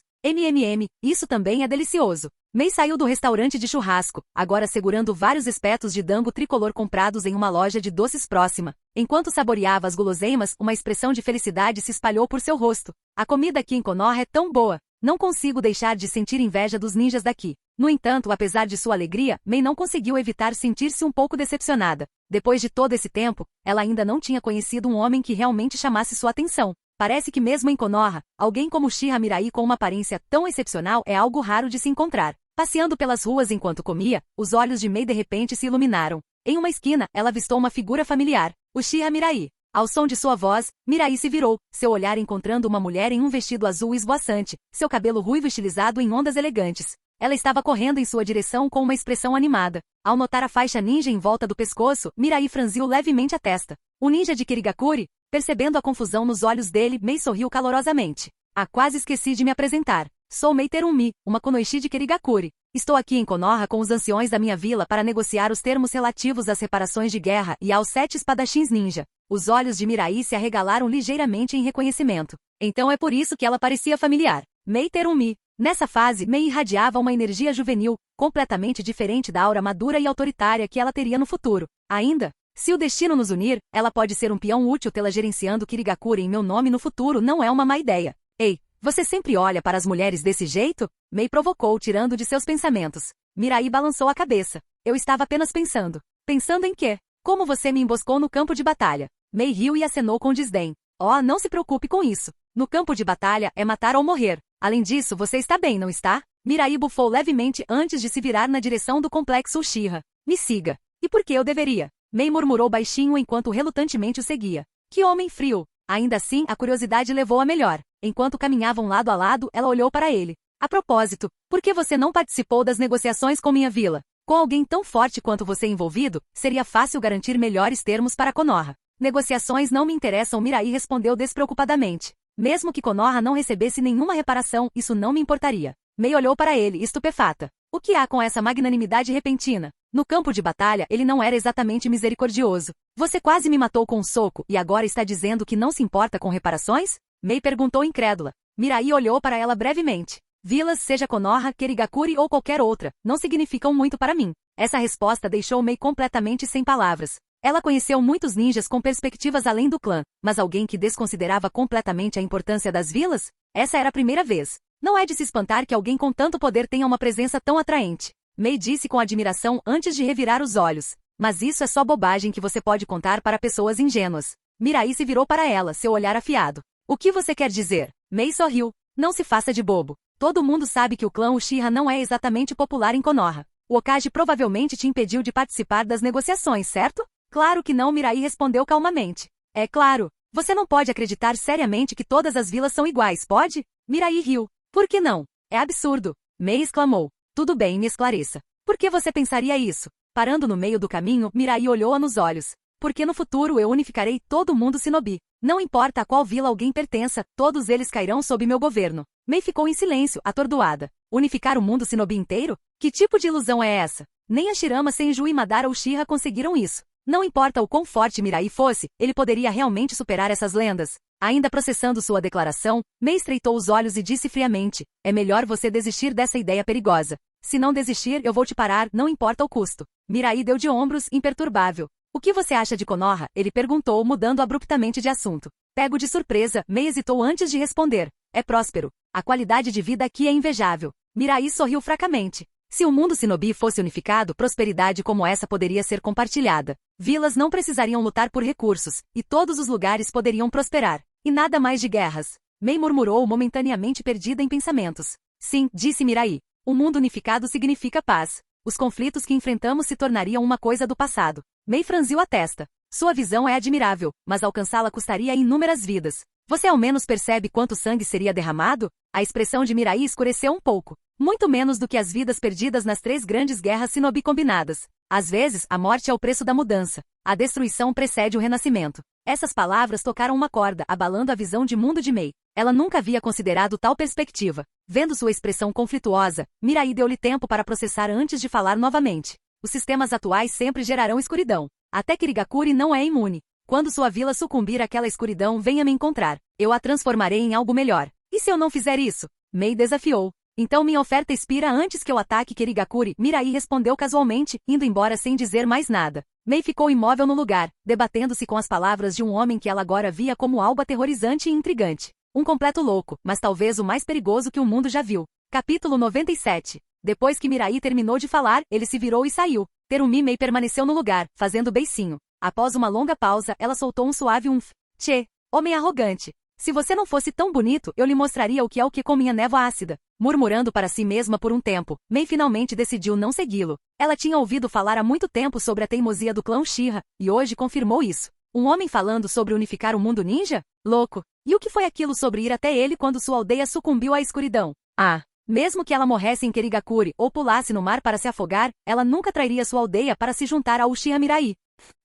Isso também é delicioso. Mei saiu do restaurante de churrasco, agora segurando vários espetos de dango tricolor comprados em uma loja de doces próxima. Enquanto saboreava as guloseimas, uma expressão de felicidade se espalhou por seu rosto. A comida aqui em Konoha é tão boa. Não consigo deixar de sentir inveja dos ninjas daqui. No entanto, apesar de sua alegria, Mei não conseguiu evitar sentir-se um pouco decepcionada. Depois de todo esse tempo, ela ainda não tinha conhecido um homem que realmente chamasse sua atenção. Parece que mesmo em Konoha, alguém como Uchiha Mirai com uma aparência tão excepcional é algo raro de se encontrar. Passeando pelas ruas enquanto comia, os olhos de Mei de repente se iluminaram. Em uma esquina, ela avistou uma figura familiar, Uchiha Mirai. Ao som de sua voz, Mirai se virou, seu olhar encontrando uma mulher em um vestido azul esvoaçante, seu cabelo ruivo estilizado em ondas elegantes. Ela estava correndo em sua direção com uma expressão animada. Ao notar a faixa ninja em volta do pescoço, Mirai franziu levemente a testa. O ninja de Kirigakure? Percebendo a confusão nos olhos dele, Mei sorriu calorosamente. Quase esqueci de me apresentar. Sou Meiterumi, uma Kunoichi de Kirigakure. Estou aqui em Konoha com os anciões da minha vila para negociar os termos relativos às reparações de guerra e aos 7 espadachins ninja. Os olhos de Mirai se arregalaram ligeiramente em reconhecimento. Então é por isso que ela parecia familiar. Meiterumi. Nessa fase, Mei irradiava uma energia juvenil, completamente diferente da aura madura e autoritária que ela teria no futuro. Ainda, se o destino nos unir, ela pode ser um peão útil tê-la gerenciando Kirigakure em meu nome no futuro não é uma má ideia. Ei, você sempre olha para as mulheres desse jeito? Mei provocou tirando de seus pensamentos. Mirai balançou a cabeça. Eu estava apenas pensando. Pensando em quê? Como você me emboscou no campo de batalha. Mei riu e acenou com desdém. Oh, não se preocupe com isso. No campo de batalha é matar ou morrer. Além disso, você está bem, não está? Mirai bufou levemente antes de se virar na direção do complexo Uchiha. Me siga. E por que eu deveria? Mei murmurou baixinho enquanto relutantemente o seguia. Que homem frio. Ainda assim, a curiosidade levou a melhor. Enquanto caminhavam lado a lado, ela olhou para ele. A propósito, por que você não participou das negociações com minha vila? Com alguém tão forte quanto você envolvido, seria fácil garantir melhores termos para Konoha. Negociações não me interessam, Mirai respondeu despreocupadamente. Mesmo que Konoha não recebesse nenhuma reparação, isso não me importaria. Mei olhou para ele, estupefata. O que há com essa magnanimidade repentina? No campo de batalha, ele não era exatamente misericordioso. Você quase me matou com um soco e agora está dizendo que não se importa com reparações? Mei perguntou incrédula. Mirai olhou para ela brevemente. Vilas, seja Konoha, Kirigakuri ou qualquer outra, não significam muito para mim. Essa resposta deixou Mei completamente sem palavras. Ela conheceu muitos ninjas com perspectivas além do clã, mas alguém que desconsiderava completamente a importância das vilas? Essa era a primeira vez. Não é de se espantar que alguém com tanto poder tenha uma presença tão atraente. Mei disse com admiração antes de revirar os olhos. Mas isso é só bobagem que você pode contar para pessoas ingênuas. Mirai se virou para ela, seu olhar afiado. O que você quer dizer? Mei sorriu. Não se faça de bobo. Todo mundo sabe que o clã Uchiha não é exatamente popular em Konoha. O Hokage provavelmente te impediu de participar das negociações, certo? Claro que não, Mirai respondeu calmamente. É claro. Você não pode acreditar seriamente que todas as vilas são iguais, pode? Mirai riu. Por que não? É absurdo. Mei exclamou. Tudo bem, me esclareça. Por que você pensaria isso? Parando no meio do caminho, Mirai olhou-a nos olhos. Porque no futuro eu unificarei todo mundo Shinobi. Não importa a qual vila alguém pertença, todos eles cairão sob meu governo. Mei ficou em silêncio, atordoada. Unificar o mundo Shinobi inteiro? Que tipo de ilusão é essa? Nem a Shirama Senju e Madara Uchiha conseguiram isso. Não importa o quão forte Mirai fosse, ele poderia realmente superar essas lendas. Ainda processando sua declaração, Mei estreitou os olhos e disse friamente, é melhor você desistir dessa ideia perigosa. Se não desistir, eu vou te parar, não importa o custo. Mirai deu de ombros, imperturbável. O que você acha de Konoha? Ele perguntou, mudando abruptamente de assunto. Pego de surpresa, Mei hesitou antes de responder. É próspero. A qualidade de vida aqui é invejável. Mirai sorriu fracamente. Se o mundo Shinobi fosse unificado, prosperidade como essa poderia ser compartilhada. Vilas não precisariam lutar por recursos, e todos os lugares poderiam prosperar. E nada mais de guerras. Mei murmurou momentaneamente perdida em pensamentos. Sim, disse Mirai. O mundo unificado significa paz. Os conflitos que enfrentamos se tornariam uma coisa do passado. Mei franziu a testa. Sua visão é admirável, mas alcançá-la custaria inúmeras vidas. Você ao menos percebe quanto sangue seria derramado? A expressão de Mirai escureceu um pouco. Muito menos do que as vidas perdidas nas 3 grandes guerras Shinobi combinadas. Às vezes, a morte é o preço da mudança. A destruição precede o renascimento. Essas palavras tocaram uma corda, abalando a visão de mundo de Mei. Ela nunca havia considerado tal perspectiva. Vendo sua expressão conflituosa, Mirai deu-lhe tempo para processar antes de falar novamente. Os sistemas atuais sempre gerarão escuridão. Até Kirigakuri não é imune. Quando sua vila sucumbir àquela escuridão, venha me encontrar. Eu a transformarei em algo melhor. E se eu não fizer isso? Mei desafiou. Então minha oferta expira antes que eu ataque Kirigakuri, Mirai respondeu casualmente, indo embora sem dizer mais nada. Mei ficou imóvel no lugar, debatendo-se com as palavras de um homem que ela agora via como algo aterrorizante e intrigante. Um completo louco, mas talvez o mais perigoso que o mundo já viu. Capítulo 97. Depois que Mirai terminou de falar, ele se virou e saiu. Terumi Mei permaneceu no lugar, fazendo beicinho. Após uma longa pausa, ela soltou um suave umf. Tchê, homem arrogante. Se você não fosse tão bonito, eu lhe mostraria o que é o que com minha névoa ácida. Murmurando para si mesma por um tempo, Mei finalmente decidiu não segui-lo. Ela tinha ouvido falar há muito tempo sobre a teimosia do clã Uchiha, e hoje confirmou isso. Um homem falando sobre unificar o mundo ninja? Louco. E o que foi aquilo sobre ir até ele quando sua aldeia sucumbiu à escuridão? Ah, mesmo que ela morresse em Kirigakuri ou pulasse no mar para se afogar, ela nunca trairia sua aldeia para se juntar ao Uchiha Mirai.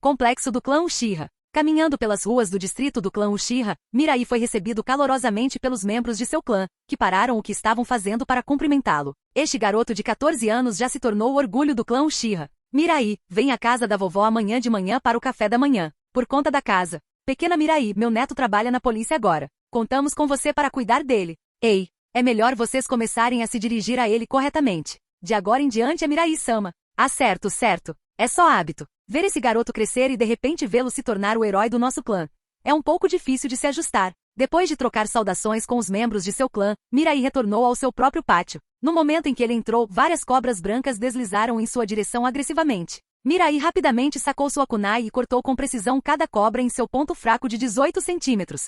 Complexo do clã Uchiha. Caminhando pelas ruas do distrito do clã Uchiha, Mirai foi recebido calorosamente pelos membros de seu clã, que pararam o que estavam fazendo para cumprimentá-lo. Este garoto de 14 anos já se tornou o orgulho do clã Uchiha. Mirai, vem à casa da vovó amanhã de manhã para o café da manhã. Por conta da casa. Pequena Mirai, meu neto trabalha na polícia agora. Contamos com você para cuidar dele. Ei, é melhor vocês começarem a se dirigir a ele corretamente. De agora em diante é Mirai-sama. Ah, certo, certo. É só hábito. Ver esse garoto crescer e de repente vê-lo se tornar o herói do nosso clã. É um pouco difícil de se ajustar. Depois de trocar saudações com os membros de seu clã, Mirai retornou ao seu próprio pátio. No momento em que ele entrou, várias cobras brancas deslizaram em sua direção agressivamente. Mirai rapidamente sacou sua kunai e cortou com precisão cada cobra em seu ponto fraco de 18 centímetros.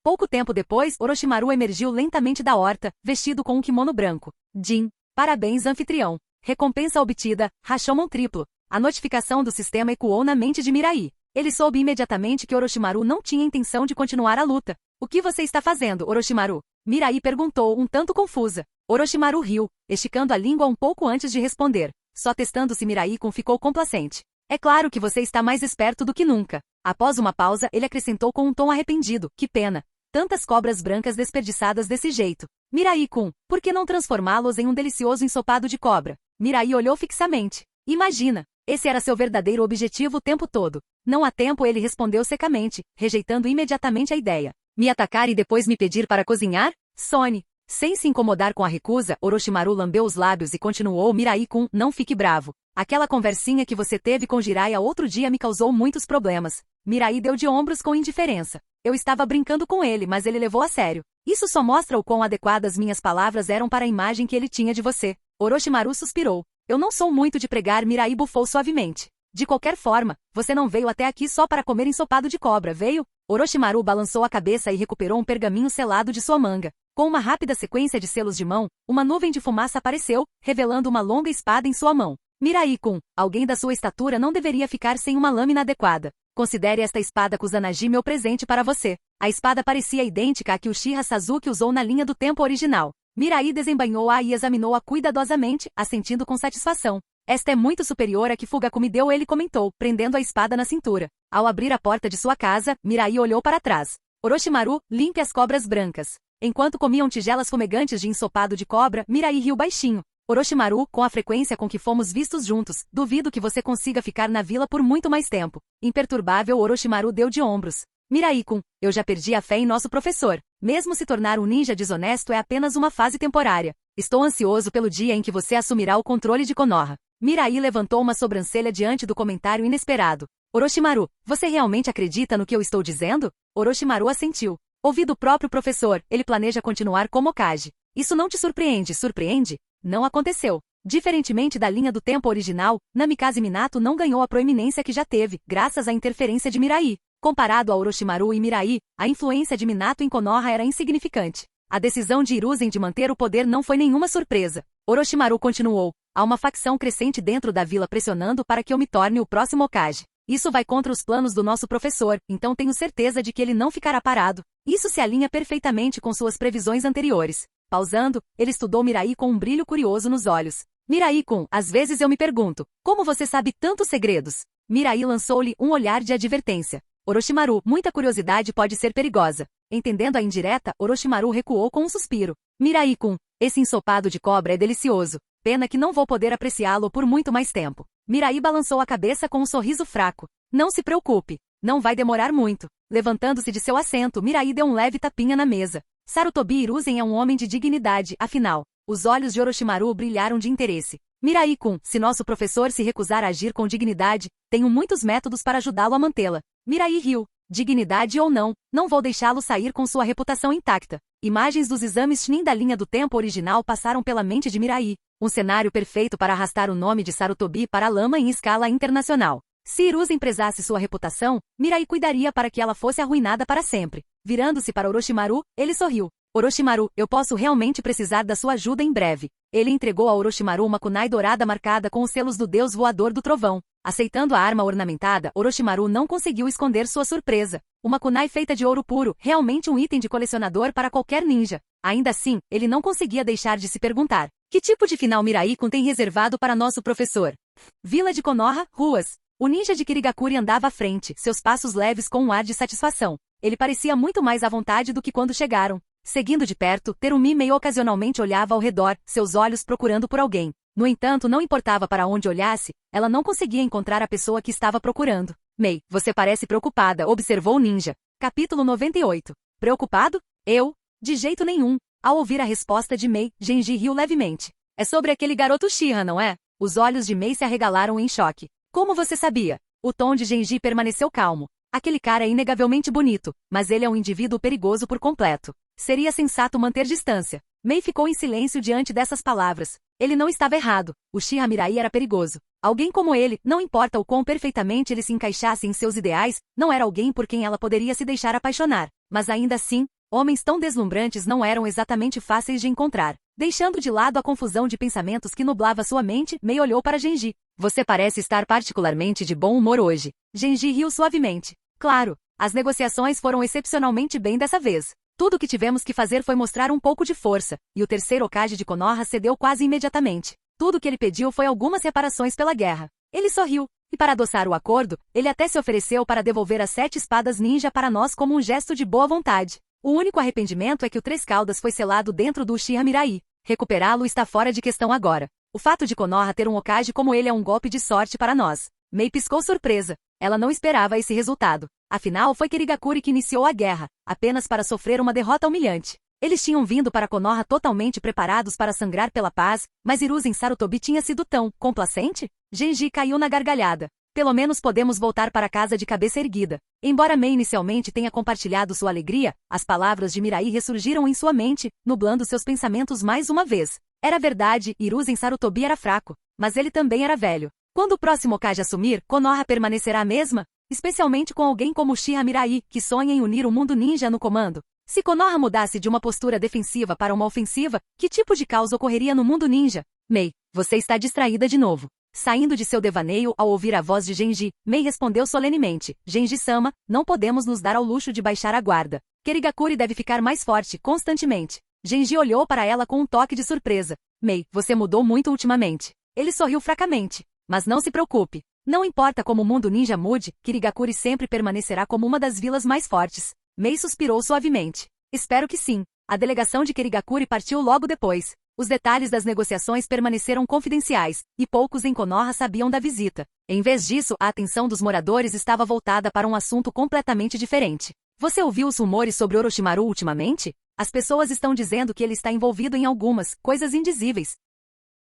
Pouco tempo depois, Orochimaru emergiu lentamente da horta, vestido com um kimono branco. Jin, parabéns anfitrião. Recompensa obtida, Rashomon triplo. A notificação do sistema ecoou na mente de Mirai. Ele soube imediatamente que Orochimaru não tinha intenção de continuar a luta. O que você está fazendo, Orochimaru? Mirai perguntou, um tanto confusa. Orochimaru riu, esticando a língua um pouco antes de responder. Só testando se Mirai-kun ficou complacente. É claro que você está mais esperto do que nunca. Após uma pausa, ele acrescentou com um tom arrependido. Que pena. Tantas cobras brancas desperdiçadas desse jeito. Mirai-kun, por que não transformá-los em um delicioso ensopado de cobra? Mirai olhou fixamente. Imagina. Esse era seu verdadeiro objetivo o tempo todo. Não há tempo, ele respondeu secamente, rejeitando imediatamente a ideia. Me atacar e depois me pedir para cozinhar? Sone. Sem se incomodar com a recusa, Orochimaru lambeu os lábios e continuou. Mirai-kun, não fique bravo. Aquela conversinha que você teve com Jiraiya outro dia me causou muitos problemas. Mirai deu de ombros com indiferença. Eu estava brincando com ele, mas ele levou a sério. Isso só mostra o quão adequadas minhas palavras eram para a imagem que ele tinha de você. Orochimaru suspirou. Eu não sou muito de pregar, Mirai bufou suavemente. De qualquer forma, você não veio até aqui só para comer ensopado de cobra, veio? Orochimaru balançou a cabeça e recuperou um pergaminho selado de sua manga. Com uma rápida sequência de selos de mão, uma nuvem de fumaça apareceu, revelando uma longa espada em sua mão. Mirai-kun, alguém da sua estatura não deveria ficar sem uma lâmina adequada. Considere esta espada Kusanagi meu presente para você. A espada parecia idêntica à que Uchiha Sasuke usou na linha do tempo original. Mirai desembainhou-a e examinou-a cuidadosamente, assentindo com satisfação. Esta é muito superior à que Fugaku me deu, ele comentou, prendendo a espada na cintura. Ao abrir a porta de sua casa, Mirai olhou para trás. Orochimaru, limpe as cobras brancas. Enquanto comiam tigelas fumegantes de ensopado de cobra, Mirai riu baixinho. Orochimaru, com a frequência com que fomos vistos juntos, duvido que você consiga ficar na vila por muito mais tempo. Imperturbável, Orochimaru deu de ombros. Mirai-kun, eu já perdi a fé em nosso professor. Mesmo se tornar um ninja desonesto é apenas uma fase temporária. Estou ansioso pelo dia em que você assumirá o controle de Konoha. Mirai levantou uma sobrancelha diante do comentário inesperado. Orochimaru, você realmente acredita no que eu estou dizendo? Orochimaru assentiu. Ouvi do próprio professor, ele planeja continuar como Hokage. Isso não te surpreende, surpreende? Não aconteceu. Diferentemente da linha do tempo original, Namikaze Minato não ganhou a proeminência que já teve, graças à interferência de Mirai. Comparado a Orochimaru e Mirai, a influência de Minato em Konoha era insignificante. A decisão de Hiruzen de manter o poder não foi nenhuma surpresa. Orochimaru continuou. Há uma facção crescente dentro da vila pressionando para que eu me torne o próximo Hokage. Isso vai contra os planos do nosso professor, então tenho certeza de que ele não ficará parado. Isso se alinha perfeitamente com suas previsões anteriores. Pausando, ele estudou Mirai com um brilho curioso nos olhos. Mirai-kun, às vezes eu me pergunto, como você sabe tantos segredos? Mirai lançou-lhe um olhar de advertência. Orochimaru, muita curiosidade pode ser perigosa. Entendendo a indireta, Orochimaru recuou com um suspiro. Mirai-kun, esse ensopado de cobra é delicioso. Pena que não vou poder apreciá-lo por muito mais tempo. Mirai balançou a cabeça com um sorriso fraco. Não se preocupe. Não vai demorar muito. Levantando-se de seu assento, Mirai deu um leve tapinha na mesa. Sarutobi Hiruzen é um homem de dignidade, afinal. Os olhos de Orochimaru brilharam de interesse. Mirai-kun, se nosso professor se recusar a agir com dignidade, tenho muitos métodos para ajudá-lo a mantê-la. Mirai riu. Dignidade ou não, não vou deixá-lo sair com sua reputação intacta. Imagens dos exames Chunin da linha do tempo original passaram pela mente de Mirai. Um cenário perfeito para arrastar o nome de Sarutobi para a lama em escala internacional. Se Hiruzen prezasse sua reputação, Mirai cuidaria para que ela fosse arruinada para sempre. Virando-se para Orochimaru, ele sorriu. Orochimaru, eu posso realmente precisar da sua ajuda em breve. Ele entregou a Orochimaru uma kunai dourada marcada com os selos do deus voador do trovão. Aceitando a arma ornamentada, Orochimaru não conseguiu esconder sua surpresa. Uma kunai feita de ouro puro, realmente um item de colecionador para qualquer ninja. Ainda assim, ele não conseguia deixar de se perguntar. Que tipo de final Mirai-kun tem reservado para nosso professor? Vila de Konoha, ruas. O ninja de Kirigakuri andava à frente, seus passos leves com um ar de satisfação. Ele parecia muito mais à vontade do que quando chegaram. Seguindo de perto, Terumi meio ocasionalmente olhava ao redor, seus olhos procurando por alguém. No entanto, não importava para onde olhasse, ela não conseguia encontrar a pessoa que estava procurando. Mei, você parece preocupada, observou o ninja. Capítulo 98. Preocupado? Eu? De jeito nenhum. Ao ouvir a resposta de Mei, Genji riu levemente. É sobre aquele garoto Uchiha, não é? Os olhos de Mei se arregalaram em choque. Como você sabia? O tom de Genji permaneceu calmo. Aquele cara é inegavelmente bonito, mas ele é um indivíduo perigoso por completo. Seria sensato manter distância. Mei ficou em silêncio diante dessas palavras. Ele não estava errado. O Uchiha Mirai era perigoso. Alguém como ele, não importa o quão perfeitamente ele se encaixasse em seus ideais, não era alguém por quem ela poderia se deixar apaixonar. Mas ainda assim, homens tão deslumbrantes não eram exatamente fáceis de encontrar. Deixando de lado a confusão de pensamentos que nublava sua mente, Mei olhou para Genji. Você parece estar particularmente de bom humor hoje. Genji riu suavemente. Claro, as negociações foram excepcionalmente bem dessa vez. Tudo o que tivemos que fazer foi mostrar um pouco de força, e o terceiro Hokage de Konoha cedeu quase imediatamente. Tudo o que ele pediu foi algumas reparações pela guerra. Ele sorriu, e para adoçar o acordo, ele até se ofereceu para devolver as 7 espadas ninja para nós como um gesto de boa vontade. O único arrependimento é que o Três Caudas foi selado dentro do Uchiha Mirai. Recuperá-lo está fora de questão agora. O fato de Konoha ter um Hokage como ele é um golpe de sorte para nós. Mei piscou surpresa. Ela não esperava esse resultado. Afinal, foi Kirigakuri que iniciou a guerra, apenas para sofrer uma derrota humilhante. Eles tinham vindo para Konoha totalmente preparados para sangrar pela paz, mas Hiruzen Sarutobi tinha sido tão complacente? Genji caiu na gargalhada. Pelo menos podemos voltar para casa de cabeça erguida. Embora Mei inicialmente tenha compartilhado sua alegria, as palavras de Mirai ressurgiram em sua mente, nublando seus pensamentos mais uma vez. Era verdade, Hiruzen Sarutobi era fraco, mas ele também era velho. Quando o próximo Hokage assumir, Konoha permanecerá a mesma? Especialmente com alguém como Uchiha Mirai, que sonha em unir o mundo ninja no comando. Se Konoha mudasse de uma postura defensiva para uma ofensiva, que tipo de caos ocorreria no mundo ninja? Mei, você está distraída de novo. Saindo de seu devaneio ao ouvir a voz de Genji, Mei respondeu solenemente. Genji-sama, não podemos nos dar ao luxo de baixar a guarda. Kirigakuri deve ficar mais forte, constantemente. Genji olhou para ela com um toque de surpresa. Mei, você mudou muito ultimamente. Ele sorriu fracamente. Mas não se preocupe. Não importa como o mundo ninja mude, Kirigakuri sempre permanecerá como uma das vilas mais fortes. Mei suspirou suavemente. Espero que sim. A delegação de Kirigakuri partiu logo depois. Os detalhes das negociações permaneceram confidenciais, e poucos em Konoha sabiam da visita. Em vez disso, a atenção dos moradores estava voltada para um assunto completamente diferente. Você ouviu os rumores sobre Orochimaru ultimamente? As pessoas estão dizendo que ele está envolvido em algumas coisas indizíveis.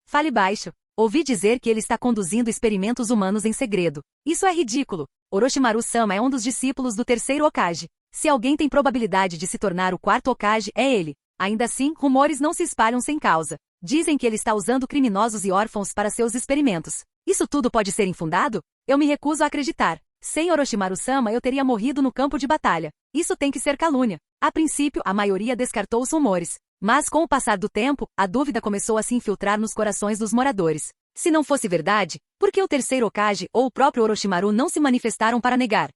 Fale baixo. Ouvi dizer que ele está conduzindo experimentos humanos em segredo. Isso é ridículo. Orochimaru-sama é um dos discípulos do terceiro Hokage. Se alguém tem probabilidade de se tornar o quarto Hokage, é ele. Ainda assim, rumores não se espalham sem causa. Dizem que ele está usando criminosos e órfãos para seus experimentos. Isso tudo pode ser infundado? Eu me recuso a acreditar. Sem Orochimaru-sama eu teria morrido no campo de batalha. Isso tem que ser calúnia. A princípio, a maioria descartou os rumores. Mas com o passar do tempo, a dúvida começou a se infiltrar nos corações dos moradores. Se não fosse verdade, por que o terceiro Hokage ou o próprio Orochimaru não se manifestaram para negar?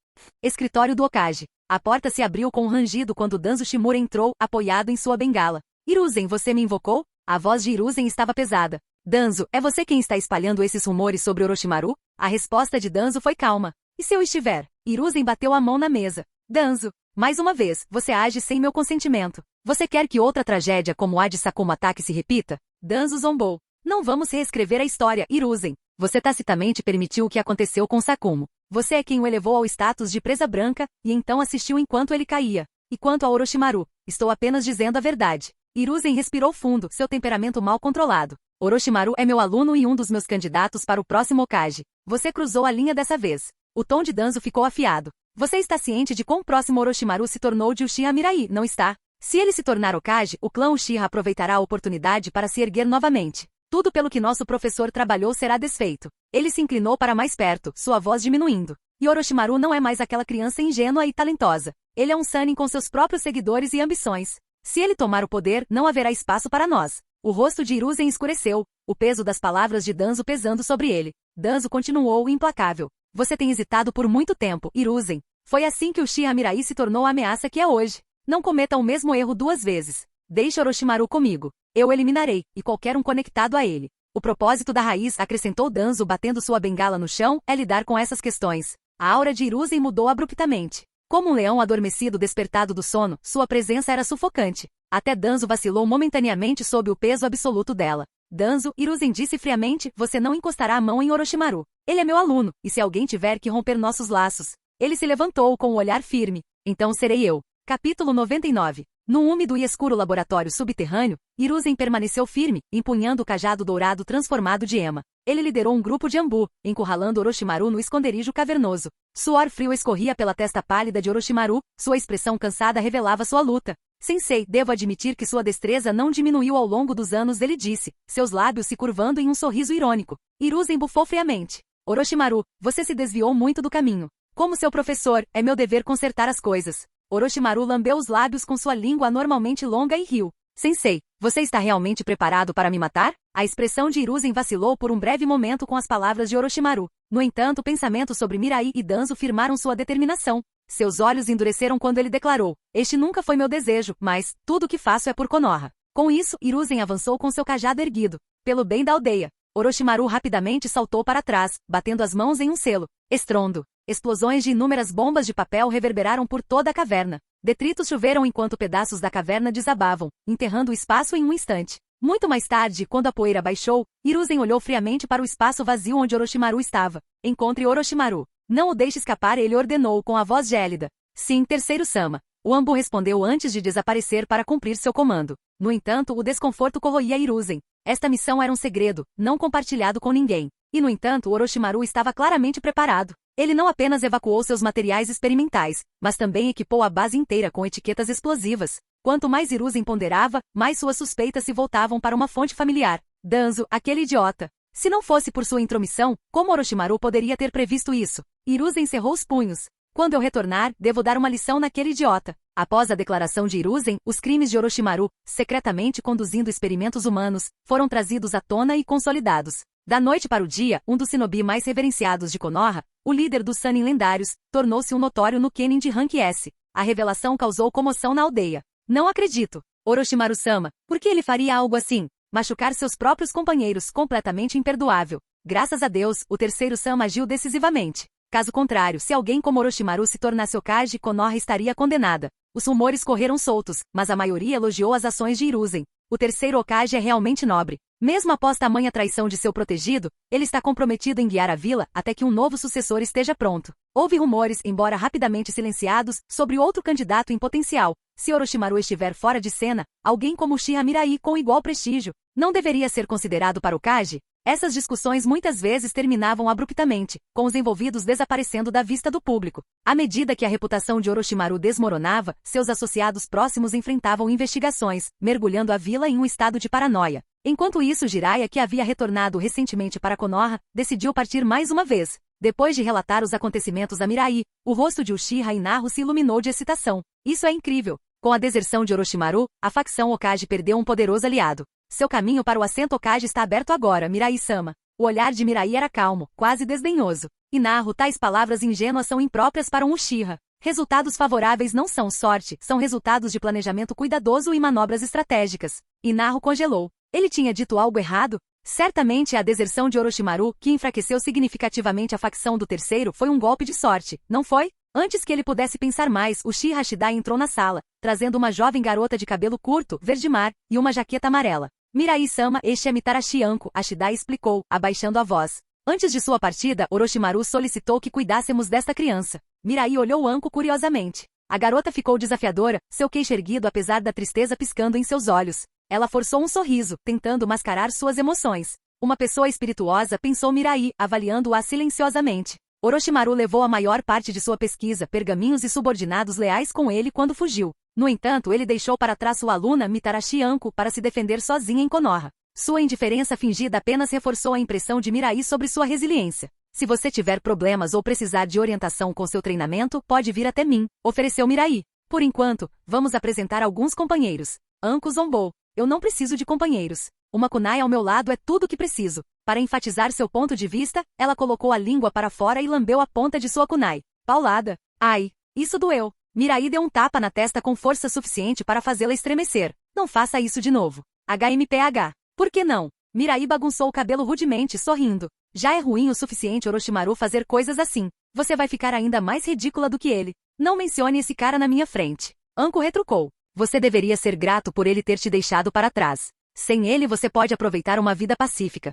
Escritório do Hokage. A porta se abriu com um rangido quando Danzo Shimura entrou, apoiado em sua bengala. Hiruzen, você me invocou? A voz de Hiruzen estava pesada. Danzo, é você quem está espalhando esses rumores sobre Orochimaru? A resposta de Danzo foi calma. E se eu estiver? Hiruzen bateu a mão na mesa. Danzo, mais uma vez, você age sem meu consentimento. Você quer que outra tragédia como a de Sakumatake se repita? Danzo zombou. Não vamos reescrever a história, Hiruzen. Você tacitamente permitiu o que aconteceu com Sakumo. Você é quem o elevou ao status de presa branca, e então assistiu enquanto ele caía. E quanto a Orochimaru, estou apenas dizendo a verdade. Hiruzen respirou fundo, seu temperamento mal controlado. Orochimaru é meu aluno e um dos meus candidatos para o próximo Hokage. Você cruzou a linha dessa vez. O tom de Danzo ficou afiado. Você está ciente de quão próximo Orochimaru se tornou de Uchiha Mirai, não está? Se ele se tornar Hokage, o clã Uchiha aproveitará a oportunidade para se erguer novamente. Tudo pelo que nosso professor trabalhou será desfeito. Ele se inclinou para mais perto, sua voz diminuindo. E Orochimaru não é mais aquela criança ingênua e talentosa. Ele é um Sannin com seus próprios seguidores e ambições. Se ele tomar o poder, não haverá espaço para nós. O rosto de Hiruzen escureceu, o peso das palavras de Danzo pesando sobre ele. Danzo continuou implacável. Você tem hesitado por muito tempo, Hiruzen. Foi assim que o Uchiha Mirai se tornou a ameaça que é hoje. Não cometa o mesmo erro 2 vezes. Deixe Orochimaru comigo. Eu o eliminarei, e qualquer um conectado a ele. O propósito da raiz, acrescentou Danzo batendo sua bengala no chão, é lidar com essas questões. A aura de Hiruzen mudou abruptamente. Como um leão adormecido despertado do sono, sua presença era sufocante. Até Danzo vacilou momentaneamente sob o peso absoluto dela. Danzo, Hiruzen disse friamente, você não encostará a mão em Orochimaru. Ele é meu aluno, e se alguém tiver que romper nossos laços. Ele se levantou com o olhar firme. Então serei eu. Capítulo 99. No úmido e escuro laboratório subterrâneo, Hiruzen permaneceu firme, empunhando o cajado dourado transformado de ema. Ele liderou um grupo de Anbu, encurralando Orochimaru no esconderijo cavernoso. Suor frio escorria pela testa pálida de Orochimaru, sua expressão cansada revelava sua luta. Sensei, devo admitir que sua destreza não diminuiu ao longo dos anos, ele disse, seus lábios se curvando em um sorriso irônico. Hiruzen bufou friamente. Orochimaru, você se desviou muito do caminho. Como seu professor, é meu dever consertar as coisas. Orochimaru lambeu os lábios com sua língua anormalmente longa e riu. Sensei, você está realmente preparado para me matar? A expressão de Hiruzen vacilou por um breve momento com as palavras de Orochimaru. No entanto, pensamentos sobre Mirai e Danzo firmaram sua determinação. Seus olhos endureceram quando ele declarou, este nunca foi meu desejo, mas, tudo o que faço é por Konoha. Com isso, Hiruzen avançou com seu cajado erguido. Pelo bem da aldeia. Orochimaru rapidamente saltou para trás, batendo as mãos em um selo. Estrondo. Explosões de inúmeras bombas de papel reverberaram por toda a caverna. Detritos choveram enquanto pedaços da caverna desabavam, enterrando o espaço em um instante. Muito mais tarde, quando a poeira baixou, Hiruzen olhou friamente para o espaço vazio onde Orochimaru estava. Encontre Orochimaru. Não o deixe escapar, ele ordenou com a voz gélida. Sim, terceiro Sama. O Anbu respondeu antes de desaparecer para cumprir seu comando. No entanto, o desconforto corroía Hiruzen. Esta missão era um segredo, não compartilhado com ninguém. E no entanto, Orochimaru estava claramente preparado. Ele não apenas evacuou seus materiais experimentais, mas também equipou a base inteira com etiquetas explosivas. Quanto mais Hiruzen ponderava, mais suas suspeitas se voltavam para uma fonte familiar. Danzo, aquele idiota. Se não fosse por sua intromissão, como Orochimaru poderia ter previsto isso? Hiruzen cerrou os punhos. Quando eu retornar, devo dar uma lição naquele idiota. Após a declaração de Hiruzen, os crimes de Orochimaru, secretamente conduzindo experimentos humanos, foram trazidos à tona e consolidados. Da noite para o dia, um dos shinobi mais reverenciados de Konoha, o líder dos Sannin lendários, tornou-se um notório no Kenin de Rank S. A revelação causou comoção na aldeia. Não acredito. Orochimaru-sama, por que ele faria algo assim? Machucar seus próprios companheiros, completamente imperdoável. Graças a Deus, o terceiro Sama agiu decisivamente. Caso contrário, se alguém como Orochimaru se tornasse Hokage, Konoha estaria condenada. Os rumores correram soltos, mas a maioria elogiou as ações de Hiruzen. O terceiro Hokage é realmente nobre. Mesmo após tamanha traição de seu protegido, ele está comprometido em guiar a vila até que um novo sucessor esteja pronto. Houve rumores, embora rapidamente silenciados, sobre outro candidato em potencial. Se Orochimaru estiver fora de cena, alguém como Uchiha Mirai com igual prestígio, não deveria ser considerado para Hokage? Essas discussões muitas vezes terminavam abruptamente, com os envolvidos desaparecendo da vista do público. À medida que a reputação de Orochimaru desmoronava, seus associados próximos enfrentavam investigações, mergulhando a vila em um estado de paranoia. Enquanto isso, Jiraiya, que havia retornado recentemente para Konoha, decidiu partir mais uma vez. Depois de relatar os acontecimentos a Mirai, o rosto de Uchiha e Naru se iluminou de excitação. Isso é incrível! Com a deserção de Orochimaru, a facção Hokage perdeu um poderoso aliado. Seu caminho para o assento Hokage está aberto agora, Mirai-sama. O olhar de Mirai era calmo, quase desdenhoso. E Naru, tais palavras ingênuas são impróprias para um Uchiha. Resultados favoráveis não são sorte, são resultados de planejamento cuidadoso e manobras estratégicas. E Naru congelou. Ele tinha dito algo errado? Certamente a deserção de Orochimaru, que enfraqueceu significativamente a facção do terceiro, foi um golpe de sorte, não foi? Antes que ele pudesse pensar mais, Uchiha Hashidai entrou na sala, trazendo uma jovem garota de cabelo curto, verde-mar, e uma jaqueta amarela. Mirai-sama, este é Mitarashi Anko, Hashidai explicou, abaixando a voz. Antes de sua partida, Orochimaru solicitou que cuidássemos desta criança. Mirai olhou Anko curiosamente. A garota ficou desafiadora, seu queixo erguido apesar da tristeza piscando em seus olhos. Ela forçou um sorriso, tentando mascarar suas emoções. Uma pessoa espirituosa, pensou Mirai, avaliando-a silenciosamente. Orochimaru levou a maior parte de sua pesquisa, pergaminhos e subordinados leais com ele quando fugiu. No entanto, ele deixou para trás sua aluna Mitarashi Anko para se defender sozinha em Konoha. Sua indiferença fingida apenas reforçou a impressão de Mirai sobre sua resiliência. Se você tiver problemas ou precisar de orientação com seu treinamento, pode vir até mim, ofereceu Mirai. Por enquanto, vamos apresentar alguns companheiros. Anko zombou. Eu não preciso de companheiros. Uma kunai ao meu lado é tudo o que preciso. Para enfatizar seu ponto de vista, ela colocou a língua para fora e lambeu a ponta de sua kunai. Paulada. Ai, isso doeu. Mirai deu um tapa na testa com força suficiente para fazê-la estremecer. Não faça isso de novo. HMPH. Por que não? Mirai bagunçou o cabelo rudemente, sorrindo. Já é ruim o suficiente Orochimaru fazer coisas assim. Você vai ficar ainda mais ridícula do que ele. Não mencione esse cara na minha frente. Anko retrucou. Você deveria ser grato por ele ter te deixado para trás. Sem ele você pode aproveitar uma vida pacífica.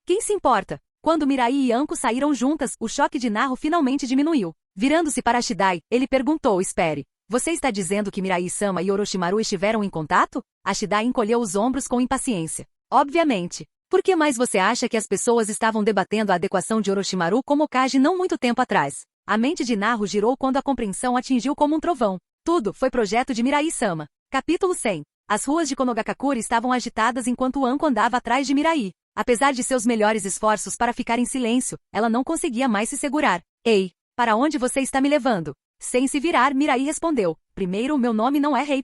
Quem se importa? Quando Mirai e Anko saíram juntas, o choque de Naru finalmente diminuiu. Virando-se para Hashidai, ele perguntou, espere. Você está dizendo que Mirai-sama e Orochimaru estiveram em contato? Ashida encolheu os ombros com impaciência. Obviamente. Por que mais você acha que as pessoas estavam debatendo a adequação de Orochimaru como Hokage não muito tempo atrás? A mente de Naru girou quando a compreensão atingiu como um trovão. Tudo foi projeto de Mirai-sama. Capítulo 100. As ruas de Konogakakure estavam agitadas enquanto Anko andava atrás de Mirai. Apesar de seus melhores esforços para ficar em silêncio, ela não conseguia mais se segurar. Ei, para onde você está me levando? Sem se virar, Mirai respondeu. Primeiro, meu nome não é Rei.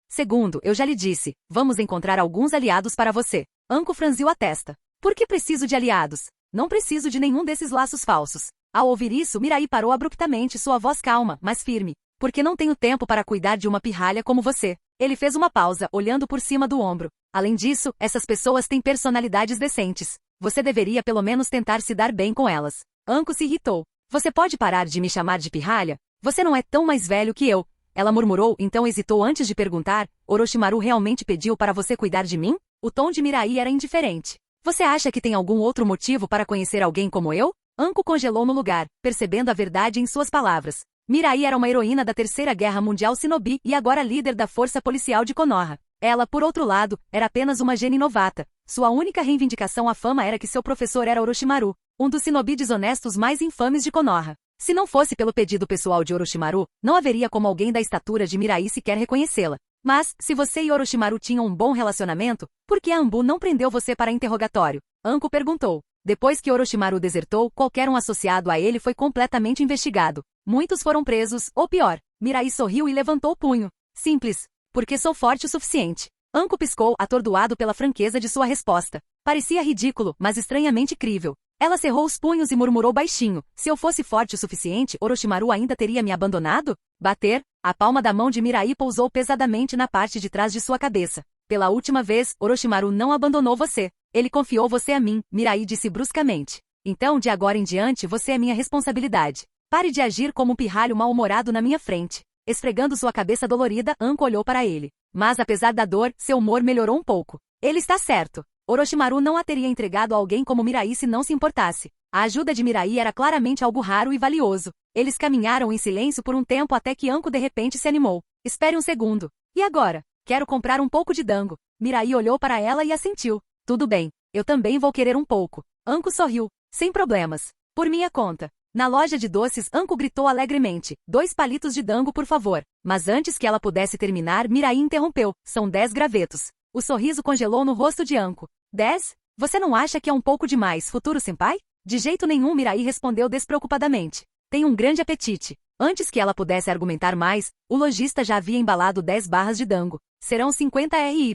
Segundo, eu já lhe disse, vamos encontrar alguns aliados para você. Anko franziu a testa. Por que preciso de aliados? Não preciso de nenhum desses laços falsos. Ao ouvir isso, Mirai parou abruptamente, sua voz calma, mas firme. Porque não tenho tempo para cuidar de uma pirralha como você. Ele fez uma pausa, olhando por cima do ombro. Além disso, essas pessoas têm personalidades decentes. Você deveria pelo menos tentar se dar bem com elas. Anko se irritou. Você pode parar de me chamar de pirralha? Você não é tão mais velho que eu. Ela murmurou, então hesitou antes de perguntar, Orochimaru realmente pediu para você cuidar de mim? O tom de Mirai era indiferente. Você acha que tem algum outro motivo para conhecer alguém como eu? Anko congelou no lugar, percebendo a verdade em suas palavras. Mirai era uma heroína da Terceira Guerra Mundial Shinobi e agora líder da força policial de Konoha. Ela, por outro lado, era apenas uma gênia novata. Sua única reivindicação à fama era que seu professor era Orochimaru, um dos shinobi desonestos mais infames de Konoha. Se não fosse pelo pedido pessoal de Orochimaru, não haveria como alguém da estatura de Mirai sequer reconhecê-la. Mas, se você e Orochimaru tinham um bom relacionamento, por que Anbu não prendeu você para interrogatório? Anko perguntou. Depois que Orochimaru desertou, qualquer um associado a ele foi completamente investigado. Muitos foram presos, ou pior, Mirai sorriu e levantou o punho. Simples. Porque sou forte o suficiente. Anko piscou, atordoado pela franqueza de sua resposta. Parecia ridículo, mas estranhamente crível. Ela cerrou os punhos e murmurou baixinho. Se eu fosse forte o suficiente, Orochimaru ainda teria me abandonado? Bater? A palma da mão de Mirai pousou pesadamente na parte de trás de sua cabeça. Pela última vez, Orochimaru não abandonou você. Ele confiou você a mim, Mirai disse bruscamente. Então, de agora em diante, você é minha responsabilidade. Pare de agir como um pirralho mal-humorado na minha frente. Esfregando sua cabeça dolorida, Anko olhou para ele. Mas apesar da dor, seu humor melhorou um pouco. Ele está certo. Orochimaru não a teria entregado a alguém como Mirai se não se importasse. A ajuda de Mirai era claramente algo raro e valioso. Eles caminharam em silêncio por um tempo até que Anko de repente se animou. Espere um segundo. E agora? Quero comprar um pouco de dango. Mirai olhou para ela e assentiu. Tudo bem. Eu também vou querer um pouco. Anko sorriu. Sem problemas. Por minha conta. Na loja de doces, Anko gritou alegremente. 2 palitos de dango, por favor. Mas antes que ela pudesse terminar, Mirai interrompeu. São 10 gravetos. O sorriso congelou no rosto de Anko. 10? Você não acha que é um pouco demais, futuro senpai? De jeito nenhum, Mirai respondeu despreocupadamente. Tenho um grande apetite. Antes que ela pudesse argumentar mais, o lojista já havia embalado 10 barras de dango. Serão 50 RY.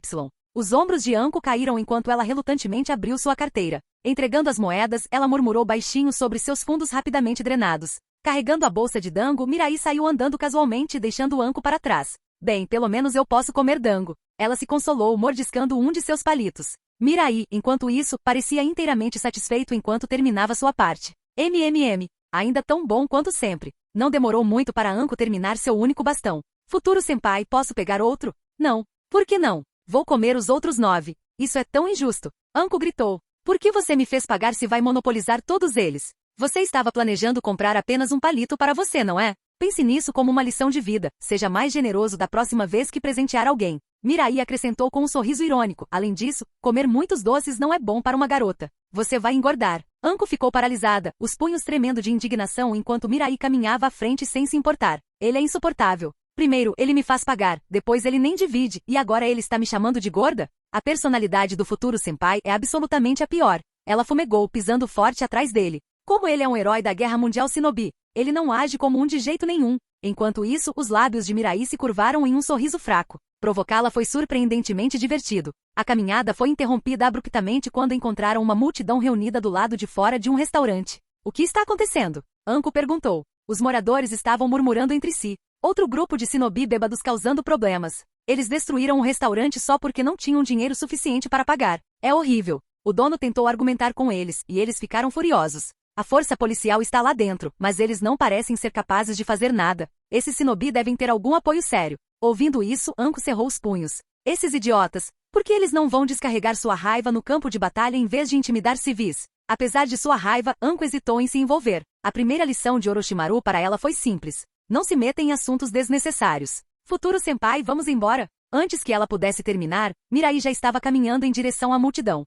Os ombros de Anko caíram enquanto ela relutantemente abriu sua carteira. Entregando as moedas, ela murmurou baixinho sobre seus fundos rapidamente drenados. Carregando a bolsa de dango, Mirai saiu andando casualmente, deixando Anko para trás. Bem, pelo menos eu posso comer dango. Ela se consolou, mordiscando um de seus palitos. Mirai, enquanto isso, parecia inteiramente satisfeito enquanto terminava sua parte. Ainda tão bom quanto sempre. Não demorou muito para Anko terminar seu único bastão. Futuro senpai, posso pegar outro? Não. Por que não? Vou comer os outros 9. Isso é tão injusto. Anko gritou. Por que você me fez pagar se vai monopolizar todos eles? Você estava planejando comprar apenas um palito para você, não é? Pense nisso como uma lição de vida. Seja mais generoso da próxima vez que presentear alguém. Mirai acrescentou com um sorriso irônico. Além disso, comer muitos doces não é bom para uma garota. Você vai engordar. Anko ficou paralisada, os punhos tremendo de indignação enquanto Mirai caminhava à frente sem se importar. Ele é insuportável. Primeiro, ele me faz pagar, depois ele nem divide, e agora ele está me chamando de gorda? A personalidade do futuro senpai é absolutamente a pior. Ela fumegou, pisando forte atrás dele. Como ele é um herói da Guerra Mundial Shinobi, ele não age como um de jeito nenhum. Enquanto isso, os lábios de Mirai se curvaram em um sorriso fraco. Provocá-la foi surpreendentemente divertido. A caminhada foi interrompida abruptamente quando encontraram uma multidão reunida do lado de fora de um restaurante. O que está acontecendo? Anko perguntou. Os moradores estavam murmurando entre si. Outro grupo de shinobi bêbados causando problemas. Eles destruíram o restaurante só porque não tinham dinheiro suficiente para pagar. É horrível. O dono tentou argumentar com eles, e eles ficaram furiosos. A força policial está lá dentro, mas eles não parecem ser capazes de fazer nada. Esses shinobi devem ter algum apoio sério. Ouvindo isso, Anko cerrou os punhos. Esses idiotas, por que eles não vão descarregar sua raiva no campo de batalha em vez de intimidar civis? Apesar de sua raiva, Anko hesitou em se envolver. A primeira lição de Orochimaru para ela foi simples. Não se meta em assuntos desnecessários. Futuro senpai, vamos embora. Antes que ela pudesse terminar, Mirai já estava caminhando em direção à multidão.